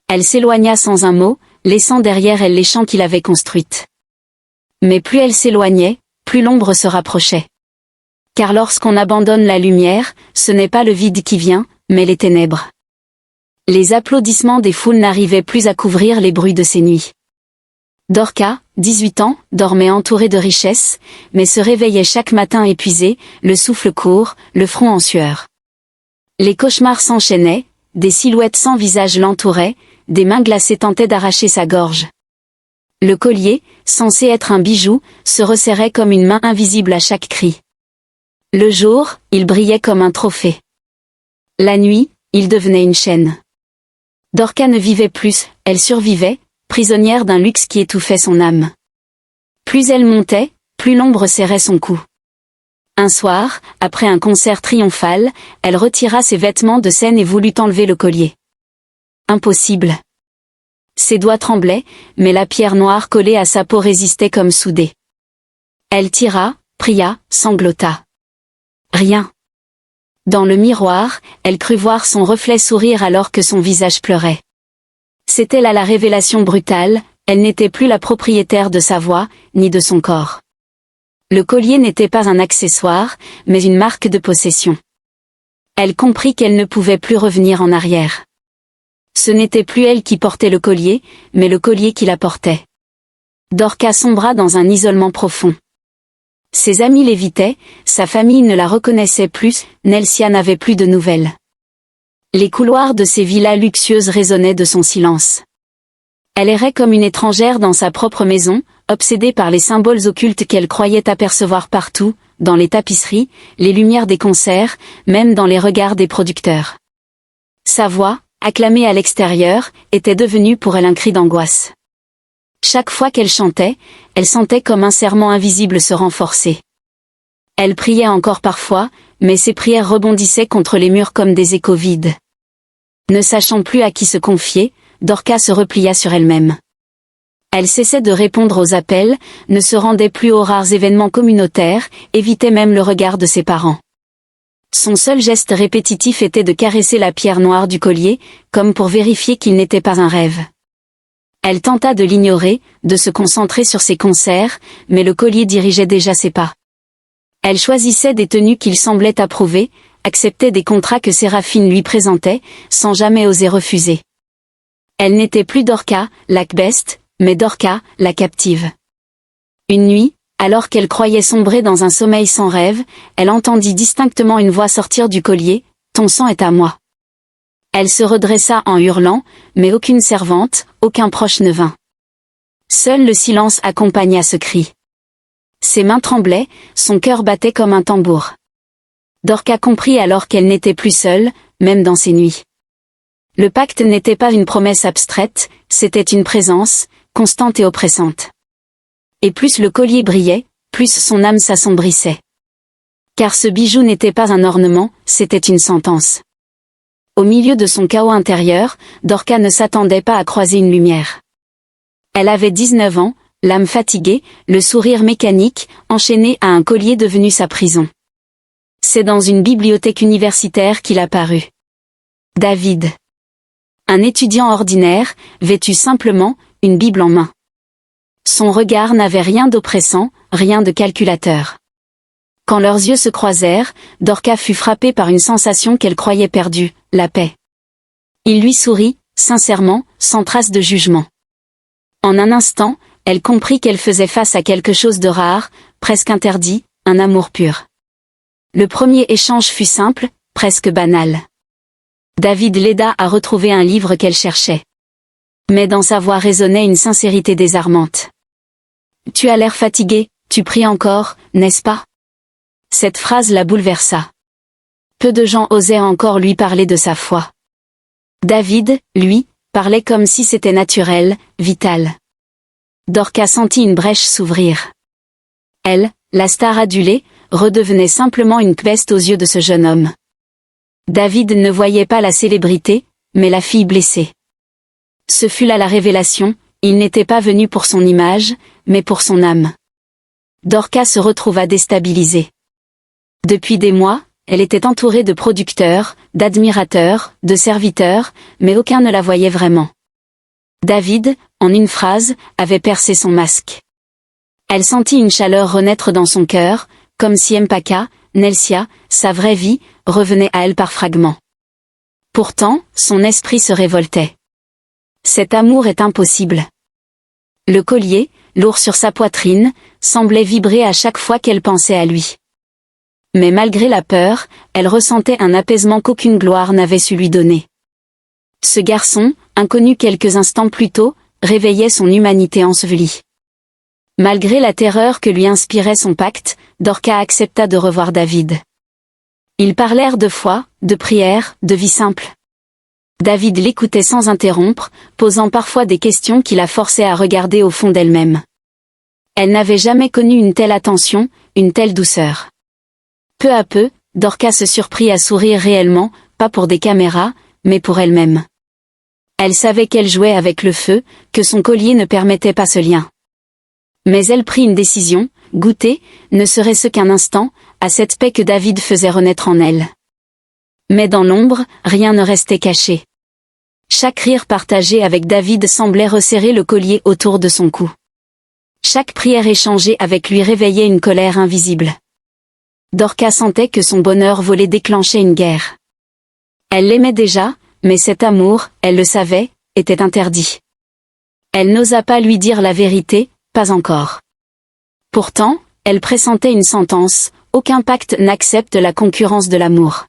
S1: Elle s'éloigna sans un mot, laissant derrière elle les champs qu'il avait construites. Mais plus elle s'éloignait, plus l'ombre se rapprochait. Car lorsqu'on abandonne la lumière, ce n'est pas le vide qui vient, mais les ténèbres. Les applaudissements des foules n'arrivaient plus à couvrir les bruits de ces nuits. Dorca, 18 ans, dormait entourée de richesses, mais se réveillait chaque matin épuisée, le souffle court, le front en sueur. Les cauchemars s'enchaînaient, des silhouettes sans visage l'entouraient, des mains glacées tentaient d'arracher sa gorge. Le collier, censé être un bijou, se resserrait comme une main invisible à chaque cri. Le jour, il brillait comme un trophée. La nuit, il devenait une chaîne. Dorca ne vivait plus, elle survivait, prisonnière d'un luxe qui étouffait son âme. Plus elle montait, plus l'ombre serrait son cou. Un soir, après un concert triomphal, elle retira ses vêtements de scène et voulut enlever le collier. Impossible. Ses doigts tremblaient, mais la pierre noire collée à sa peau résistait comme soudée. Elle tira, pria, sanglota. Rien. Dans le miroir, elle crut voir son reflet sourire alors que son visage pleurait. C'était là la révélation brutale, elle n'était plus la propriétaire de sa voix, ni de son corps. Le collier n'était pas un accessoire, mais une marque de possession. Elle comprit qu'elle ne pouvait plus revenir en arrière. Ce n'était plus elle qui portait le collier, mais le collier qui la portait. Dorca sombra dans un isolement profond. Ses amis l'évitaient, sa famille ne la reconnaissait plus, Nelsia n'avait plus de nouvelles. Les couloirs de ses villas luxueuses résonnaient de son silence. Elle errait comme une étrangère dans sa propre maison, obsédée par les symboles occultes qu'elle croyait apercevoir partout, dans les tapisseries, les lumières des concerts, même dans les regards des producteurs. Sa voix, acclamée à l'extérieur, était devenue pour elle un cri d'angoisse. Chaque fois qu'elle chantait, elle sentait comme un serment invisible se renforcer. Elle priait encore parfois, mais ses prières rebondissaient contre les murs comme des échos vides. Ne sachant plus à qui se confier, Dorcas se replia sur elle-même. Elle cessait de répondre aux appels, ne se rendait plus aux rares événements communautaires, évitait même le regard de ses parents. Son seul geste répétitif était de caresser la pierre noire du collier, comme pour vérifier qu'il n'était pas un rêve. Elle tenta de l'ignorer, de se concentrer sur ses concerts, mais le collier dirigeait déjà ses pas. Elle choisissait des tenues qu'il semblait approuver, acceptait des contrats que Séraphine lui présentait, sans jamais oser refuser. Elle n'était plus Dorcas, l'Acbeste, mais Dorcas, la captive. Une nuit, alors qu'elle croyait sombrer dans un sommeil sans rêve, elle entendit distinctement une voix sortir du collier, « Ton sang est à moi ». Elle se redressa en hurlant, mais aucune servante, aucun proche ne vint. Seul le silence accompagna ce cri. Ses mains tremblaient, son cœur battait comme un tambour. Dorcas comprit alors qu'elle n'était plus seule, même dans ses nuits. Le pacte n'était pas une promesse abstraite, c'était une présence, constante et oppressante. Et plus le collier brillait, plus son âme s'assombrissait. Car ce bijou n'était pas un ornement, c'était une sentence. Au milieu de son chaos intérieur, Dorcas ne s'attendait pas à croiser une lumière. Elle avait 19 ans, l'âme fatiguée, le sourire mécanique, enchaîné à un collier devenu sa prison. C'est dans une bibliothèque universitaire qu'il apparut. David. Un étudiant ordinaire, vêtu simplement, une Bible en main. Son regard n'avait rien d'oppressant, rien de calculateur. Quand leurs yeux se croisèrent, Dorcas fut frappée par une sensation qu'elle croyait perdue, la paix. Il lui sourit, sincèrement, sans trace de jugement. En un instant, elle comprit qu'elle faisait face à quelque chose de rare, presque interdit, un amour pur. Le premier échange fut simple, presque banal. David l'aida à retrouver un livre qu'elle cherchait. Mais dans sa voix résonnait une sincérité désarmante. « Tu as l'air fatigué, tu pries encore, n'est-ce pas ?» Cette phrase la bouleversa. Peu de gens osaient encore lui parler de sa foi. David, lui, parlait comme si c'était naturel, vital. Dorcas sentit une brèche s'ouvrir. Elle, la star adulée, redevenait simplement une peste aux yeux de ce jeune homme. David ne voyait pas la célébrité, mais la fille blessée. Ce fut là la révélation, il n'était pas venu pour son image, mais pour son âme. Dorcas se retrouva déstabilisée. Depuis des mois, elle était entourée de producteurs, d'admirateurs, de serviteurs, mais aucun ne la voyait vraiment. David, en une phrase, avait percé son masque. Elle sentit une chaleur renaître dans son cœur, comme si Mpaka, Nelsia, sa vraie vie, revenait à elle par fragments. Pourtant, son esprit se révoltait. Cet amour est impossible. Le collier, lourd sur sa poitrine, semblait vibrer à chaque fois qu'elle pensait à lui. Mais malgré la peur, elle ressentait un apaisement qu'aucune gloire n'avait su lui donner. Ce garçon, inconnu quelques instants plus tôt, réveillait son humanité ensevelie. Malgré la terreur que lui inspirait son pacte, Dorcas accepta de revoir David. Ils parlèrent de foi, de prière, de vie simple. David l'écoutait sans interrompre, posant parfois des questions qui la forçaient à regarder au fond d'elle-même. Elle n'avait jamais connu une telle attention, une telle douceur. Peu à peu, Dorcas se surprit à sourire réellement, pas pour des caméras, mais pour elle-même. Elle savait qu'elle jouait avec le feu, que son collier ne permettait pas ce lien. Mais elle prit une décision, goûter, ne serait-ce qu'un instant, à cette paix que David faisait renaître en elle. Mais dans l'ombre, rien ne restait caché. Chaque rire partagé avec David semblait resserrer le collier autour de son cou. Chaque prière échangée avec lui réveillait une colère invisible. Dorcas sentait que son bonheur voulait déclencher une guerre. Elle l'aimait déjà, mais cet amour, elle le savait, était interdit. Elle n'osa pas lui dire la vérité, pas encore. Pourtant, elle pressentait une sentence, aucun pacte n'accepte la concurrence de l'amour.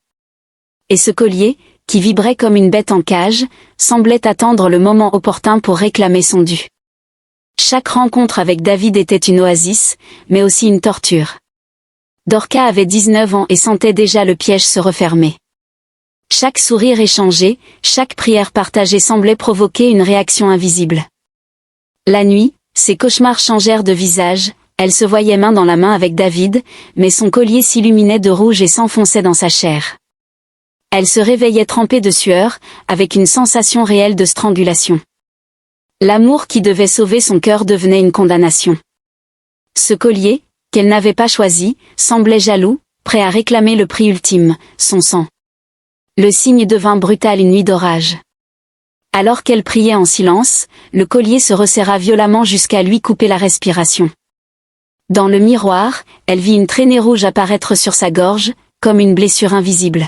S1: Et ce collier, qui vibrait comme une bête en cage, semblait attendre le moment opportun pour réclamer son dû. Chaque rencontre avec David était une oasis, mais aussi une torture. Dorca avait 19 ans et sentait déjà le piège se refermer. Chaque sourire échangé, chaque prière partagée semblait provoquer une réaction invisible. La nuit, ses cauchemars changèrent de visage, elle se voyait main dans la main avec David, mais son collier s'illuminait de rouge et s'enfonçait dans sa chair. Elle se réveillait trempée de sueur, avec une sensation réelle de strangulation. L'amour qui devait sauver son cœur devenait une condamnation. Ce collier, qu'elle n'avait pas choisi, semblait jaloux, prêt à réclamer le prix ultime, son sang. Le signe devint brutal une nuit d'orage. Alors qu'elle priait en silence, le collier se resserra violemment jusqu'à lui couper la respiration. Dans le miroir, elle vit une traînée rouge apparaître sur sa gorge, comme une blessure invisible.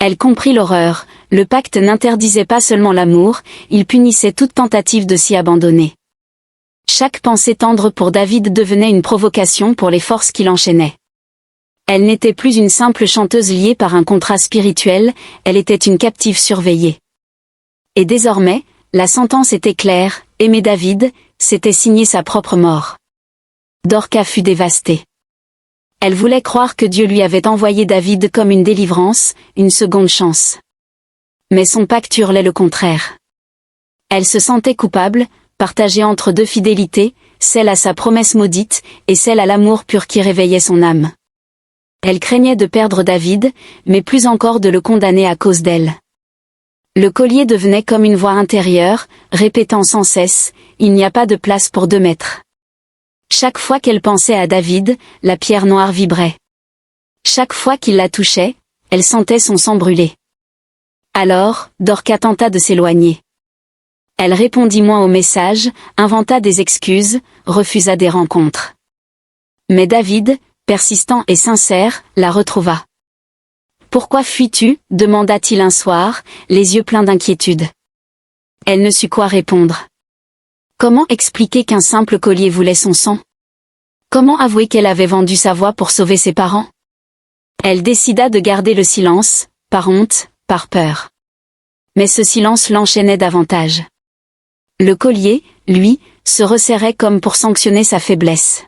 S1: Elle comprit l'horreur, le pacte n'interdisait pas seulement l'amour, il punissait toute tentative de s'y abandonner. Chaque pensée tendre pour David devenait une provocation pour les forces qui l'enchaînaient. Elle n'était plus une simple chanteuse liée par un contrat spirituel, elle était une captive surveillée. Et désormais, la sentence était claire, aimer David, c'était signer sa propre mort. Dorca fut dévastée. Elle voulait croire que Dieu lui avait envoyé David comme une délivrance, une seconde chance. Mais son pacte hurlait le contraire. Elle se sentait coupable, partagée entre deux fidélités, celle à sa promesse maudite, et celle à l'amour pur qui réveillait son âme. Elle craignait de perdre David, mais plus encore de le condamner à cause d'elle. Le collier devenait comme une voix intérieure, répétant sans cesse, « Il n'y a pas de place pour 2 maîtres ». Chaque fois qu'elle pensait à David, la pierre noire vibrait. Chaque fois qu'il la touchait, elle sentait son sang brûler. Alors, Dorca tenta de s'éloigner. Elle répondit moins aux messages, inventa des excuses, refusa des rencontres. Mais David, persistant et sincère, la retrouva. « Pourquoi fuis-tu » demanda-t-il un soir, les yeux pleins d'inquiétude. Elle ne sut quoi répondre. Comment expliquer qu'un simple collier voulait son sang? Comment avouer qu'elle avait vendu sa voix pour sauver ses parents? Elle décida de garder le silence, par honte, par peur. Mais ce silence l'enchaînait davantage. Le collier, lui, se resserrait comme pour sanctionner sa faiblesse.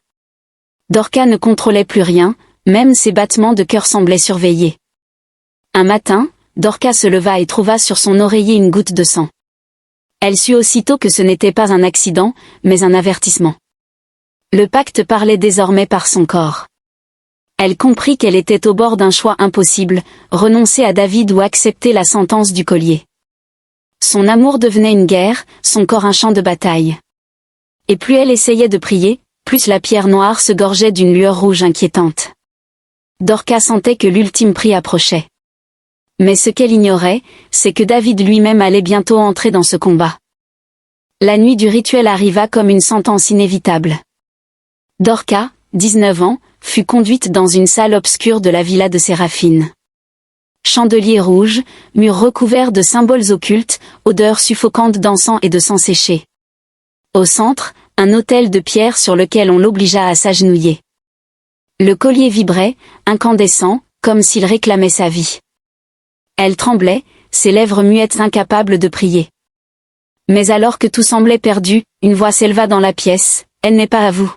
S1: Dorca ne contrôlait plus rien, même ses battements de cœur semblaient surveillés. Un matin, Dorca se leva et trouva sur son oreiller une goutte de sang. Elle sut aussitôt que ce n'était pas un accident, mais un avertissement. Le pacte parlait désormais par son corps. Elle comprit qu'elle était au bord d'un choix impossible, renoncer à David ou accepter la sentence du collier. Son amour devenait une guerre, son corps un champ de bataille. Et plus elle essayait de prier, plus la pierre noire se gorgeait d'une lueur rouge inquiétante. Dorca sentait que l'ultime prix approchait. Mais ce qu'elle ignorait, c'est que David lui-même allait bientôt entrer dans ce combat. La nuit du rituel arriva comme une sentence inévitable. Dorca, 19 ans, fut conduite dans une salle obscure de la villa de Séraphine. Chandeliers rouges, murs recouverts de symboles occultes, odeurs suffocantes d'encens et de sang séché. Au centre, un autel de pierre sur lequel on l'obligea à s'agenouiller. Le collier vibrait, incandescent, comme s'il réclamait sa vie. Elle tremblait, ses lèvres muettes incapables de prier. Mais alors que tout semblait perdu, une voix s'éleva dans la pièce, « Elle n'est pas à vous ».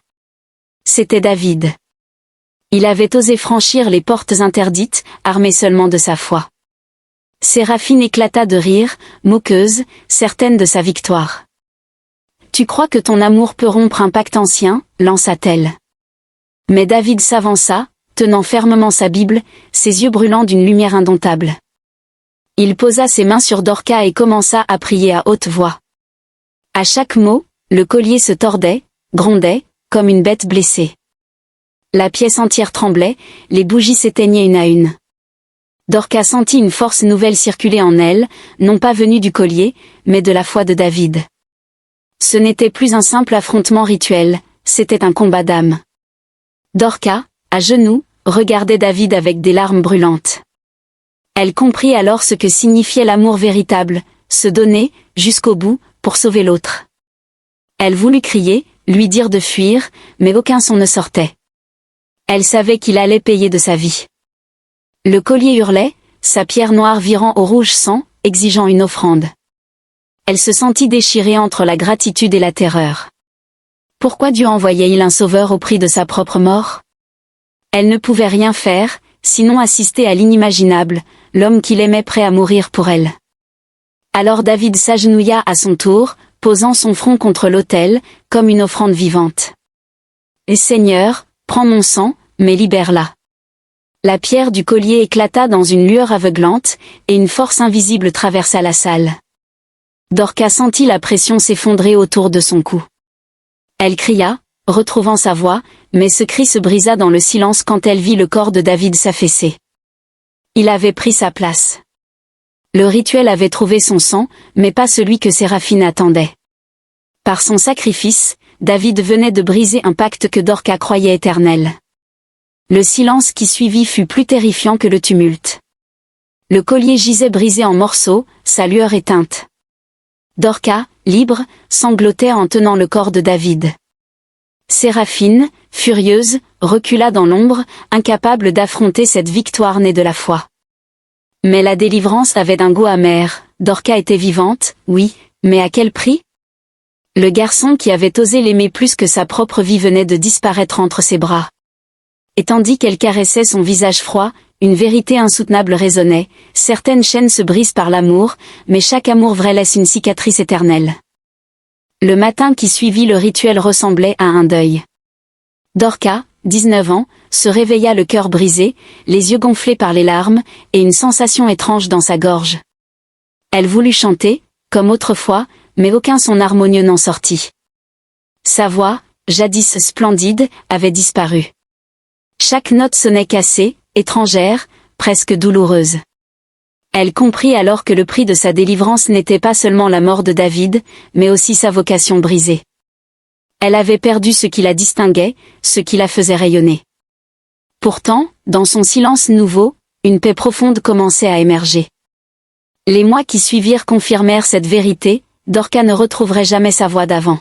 S1: C'était David. Il avait osé franchir les portes interdites, armé seulement de sa foi. Séraphine éclata de rire, moqueuse, certaine de sa victoire. « Tu crois que ton amour peut rompre un pacte ancien » lança-t-elle. Mais David s'avança, tenant fermement sa Bible, ses yeux brûlant d'une lumière indomptable. Il posa ses mains sur Dorca et commença à prier à haute voix. À chaque mot, le collier se tordait, grondait, comme une bête blessée. La pièce entière tremblait, les bougies s'éteignaient une à une. Dorca sentit une force nouvelle circuler en elle, non pas venue du collier, mais de la foi de David. Ce n'était plus un simple affrontement rituel, c'était un combat d'âme. Dorca, à genoux, regardait David avec des larmes brûlantes. Elle comprit alors ce que signifiait l'amour véritable, se donner, jusqu'au bout, pour sauver l'autre. Elle voulut crier, lui dire de fuir, mais aucun son ne sortait. Elle savait qu'il allait payer de sa vie. Le collier hurlait, sa pierre noire virant au rouge sang, exigeant une offrande. Elle se sentit déchirée entre la gratitude et la terreur. Pourquoi Dieu envoyait-il un sauveur au prix de sa propre mort? Elle ne pouvait rien faire, sinon assister à l'inimaginable, l'homme qu'il aimait prêt à mourir pour elle. Alors David s'agenouilla à son tour, posant son front contre l'autel, comme une offrande vivante. « Et Seigneur, prends mon sang, mais libère-la. » La pierre du collier éclata dans une lueur aveuglante, et une force invisible traversa la salle. Dorcas sentit la pression s'effondrer autour de son cou. Elle cria, retrouvant sa voix, mais ce cri se brisa dans le silence quand elle vit le corps de David s'affaisser. Il avait pris sa place. Le rituel avait trouvé son sang, mais pas celui que Séraphine attendait. Par son sacrifice, David venait de briser un pacte que Dorcas croyait éternel. Le silence qui suivit fut plus terrifiant que le tumulte. Le collier gisait brisé en morceaux, sa lueur éteinte. Dorcas, libre, sanglotait en tenant le corps de David. Séraphine, furieuse, recula dans l'ombre, incapable d'affronter cette victoire née de la foi. Mais la délivrance avait un goût amer. Dorcas était vivante, oui, mais à quel prix? Le garçon qui avait osé l'aimer plus que sa propre vie venait de disparaître entre ses bras. Et tandis qu'elle caressait son visage froid, une vérité insoutenable résonnait. Certaines chaînes se brisent par l'amour, mais chaque amour vrai laisse une cicatrice éternelle. Le matin qui suivit le rituel ressemblait à un deuil. Dorcas, 19 ans, se réveilla le cœur brisé, les yeux gonflés par les larmes, et une sensation étrange dans sa gorge. Elle voulut chanter, comme autrefois, mais aucun son harmonieux n'en sortit. Sa voix, jadis splendide, avait disparu. Chaque note sonnait cassée, étrangère, presque douloureuse. Elle comprit alors que le prix de sa délivrance n'était pas seulement la mort de David, mais aussi sa vocation brisée. Elle avait perdu ce qui la distinguait, ce qui la faisait rayonner. Pourtant, dans son silence nouveau, une paix profonde commençait à émerger. Les mois qui suivirent confirmèrent cette vérité, Dorcas ne retrouverait jamais sa voix d'avant.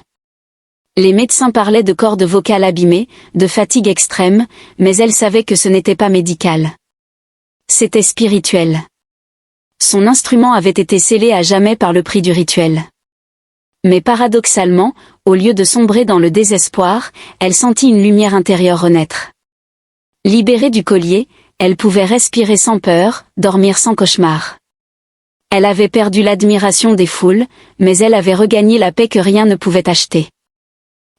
S1: Les médecins parlaient de cordes vocales abîmées, de fatigue extrême, mais elle savait que ce n'était pas médical. C'était spirituel. Son instrument avait été scellé à jamais par le prix du rituel. Mais paradoxalement, au lieu de sombrer dans le désespoir, elle sentit une lumière intérieure renaître. Libérée du collier, elle pouvait respirer sans peur, dormir sans cauchemar. Elle avait perdu l'admiration des foules, mais elle avait regagné la paix que rien ne pouvait acheter.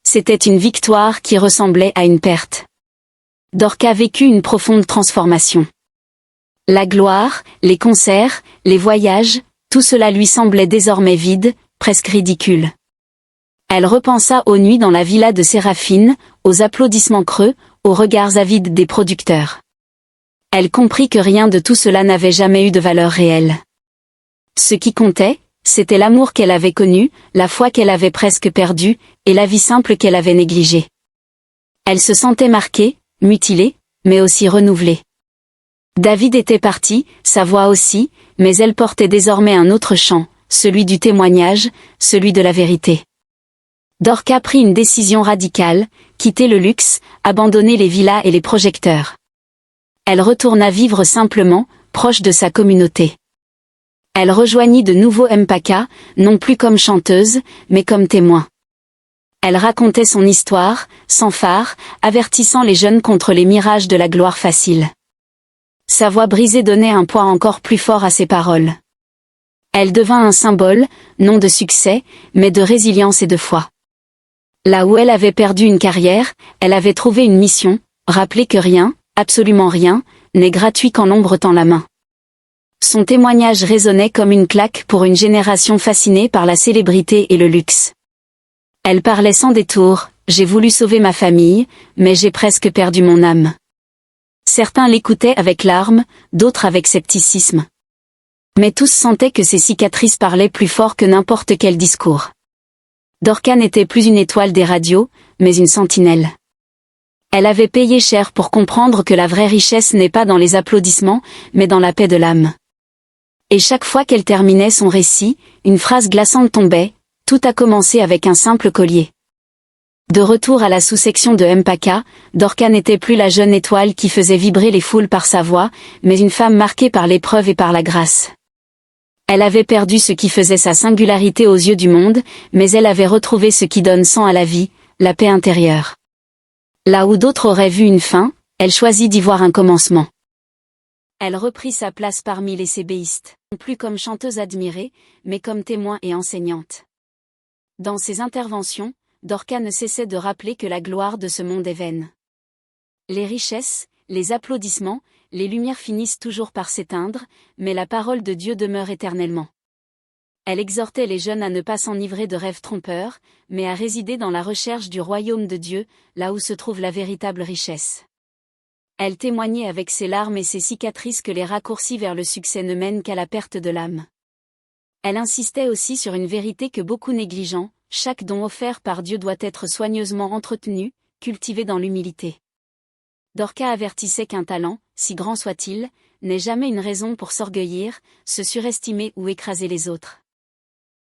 S1: C'était une victoire qui ressemblait à une perte. Dorcas vécut une profonde transformation. La gloire, les concerts, les voyages, tout cela lui semblait désormais vide, presque ridicule. Elle repensa aux nuits dans la villa de Séraphine, aux applaudissements creux, aux regards avides des producteurs. Elle comprit que rien de tout cela n'avait jamais eu de valeur réelle. Ce qui comptait, c'était l'amour qu'elle avait connu, la foi qu'elle avait presque perdue, et la vie simple qu'elle avait négligée. Elle se sentait marquée, mutilée, mais aussi renouvelée. David était parti, sa voix aussi, mais elle portait désormais un autre chant, celui du témoignage, celui de la vérité. Dorcas prit une décision radicale, quitter le luxe, abandonner les villas et les projecteurs. Elle retourna vivre simplement, proche de sa communauté. Elle rejoignit de nouveau Mpaka, non plus comme chanteuse, mais comme témoin. Elle racontait son histoire, sans phare, avertissant les jeunes contre les mirages de la gloire facile. Sa voix brisée donnait un poids encore plus fort à ses paroles. Elle devint un symbole, non de succès, mais de résilience et de foi. Là où elle avait perdu une carrière, elle avait trouvé une mission, rappeler que rien, absolument rien, n'est gratuit quand l'ombre tend la main. Son témoignage résonnait comme une claque pour une génération fascinée par la célébrité et le luxe. Elle parlait sans détour, j'ai voulu sauver ma famille, mais j'ai presque perdu mon âme. Certains l'écoutaient avec larmes, d'autres avec scepticisme. Mais tous sentaient que ses cicatrices parlaient plus fort que n'importe quel discours. Dorcas n'était plus une étoile des radios, mais une sentinelle. Elle avait payé cher pour comprendre que la vraie richesse n'est pas dans les applaudissements, mais dans la paix de l'âme. Et chaque fois qu'elle terminait son récit, une phrase glaçante tombait, tout a commencé avec un simple collier. De retour à la sous-section de Mpaka, Dorcas n'était plus la jeune étoile qui faisait vibrer les foules par sa voix, mais une femme marquée par l'épreuve et par la grâce. Elle avait perdu ce qui faisait sa singularité aux yeux du monde, mais elle avait retrouvé ce qui donne sang à la vie, la paix intérieure. Là où d'autres auraient vu une fin, elle choisit d'y voir un commencement. Elle reprit sa place parmi les sébéistes, non plus comme chanteuse admirée, mais comme témoin et enseignante. Dans ses interventions, Dorcas ne cessait de rappeler que la gloire de ce monde est vaine. Les richesses, les applaudissements, les lumières finissent toujours par s'éteindre, mais la parole de Dieu demeure éternellement. Elle exhortait les jeunes à ne pas s'enivrer de rêves trompeurs, mais à résider dans la recherche du royaume de Dieu, là où se trouve la véritable richesse. Elle témoignait avec ses larmes et ses cicatrices que les raccourcis vers le succès ne mènent qu'à la perte de l'âme. Elle insistait aussi sur une vérité que beaucoup négligeant, chaque don offert par Dieu doit être soigneusement entretenu, cultivé dans l'humilité. Dorcas avertissait qu'un talent, si grand soit-il, n'est jamais une raison pour s'orgueillir, se surestimer ou écraser les autres.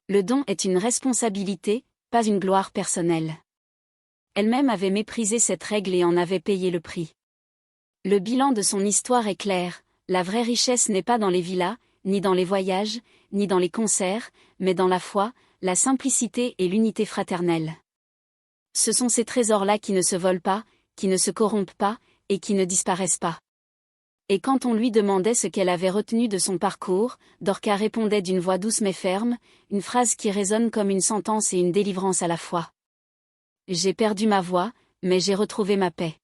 S1: Le don est une responsabilité, pas une gloire personnelle. Elle-même avait méprisé cette règle et en avait payé le prix. Le bilan de son histoire est clair, la vraie richesse n'est pas dans les villas, ni dans les voyages, ni dans les concerts, mais dans la foi, la simplicité et l'unité fraternelle. Ce sont ces trésors-là qui ne se volent pas, qui ne se corrompent pas, et qui ne disparaissent pas. Et quand on lui demandait ce qu'elle avait retenu de son parcours, Dorcas répondait d'une voix douce mais ferme, une phrase qui résonne comme une sentence et une délivrance à la fois. J'ai perdu ma voix, mais j'ai retrouvé ma paix.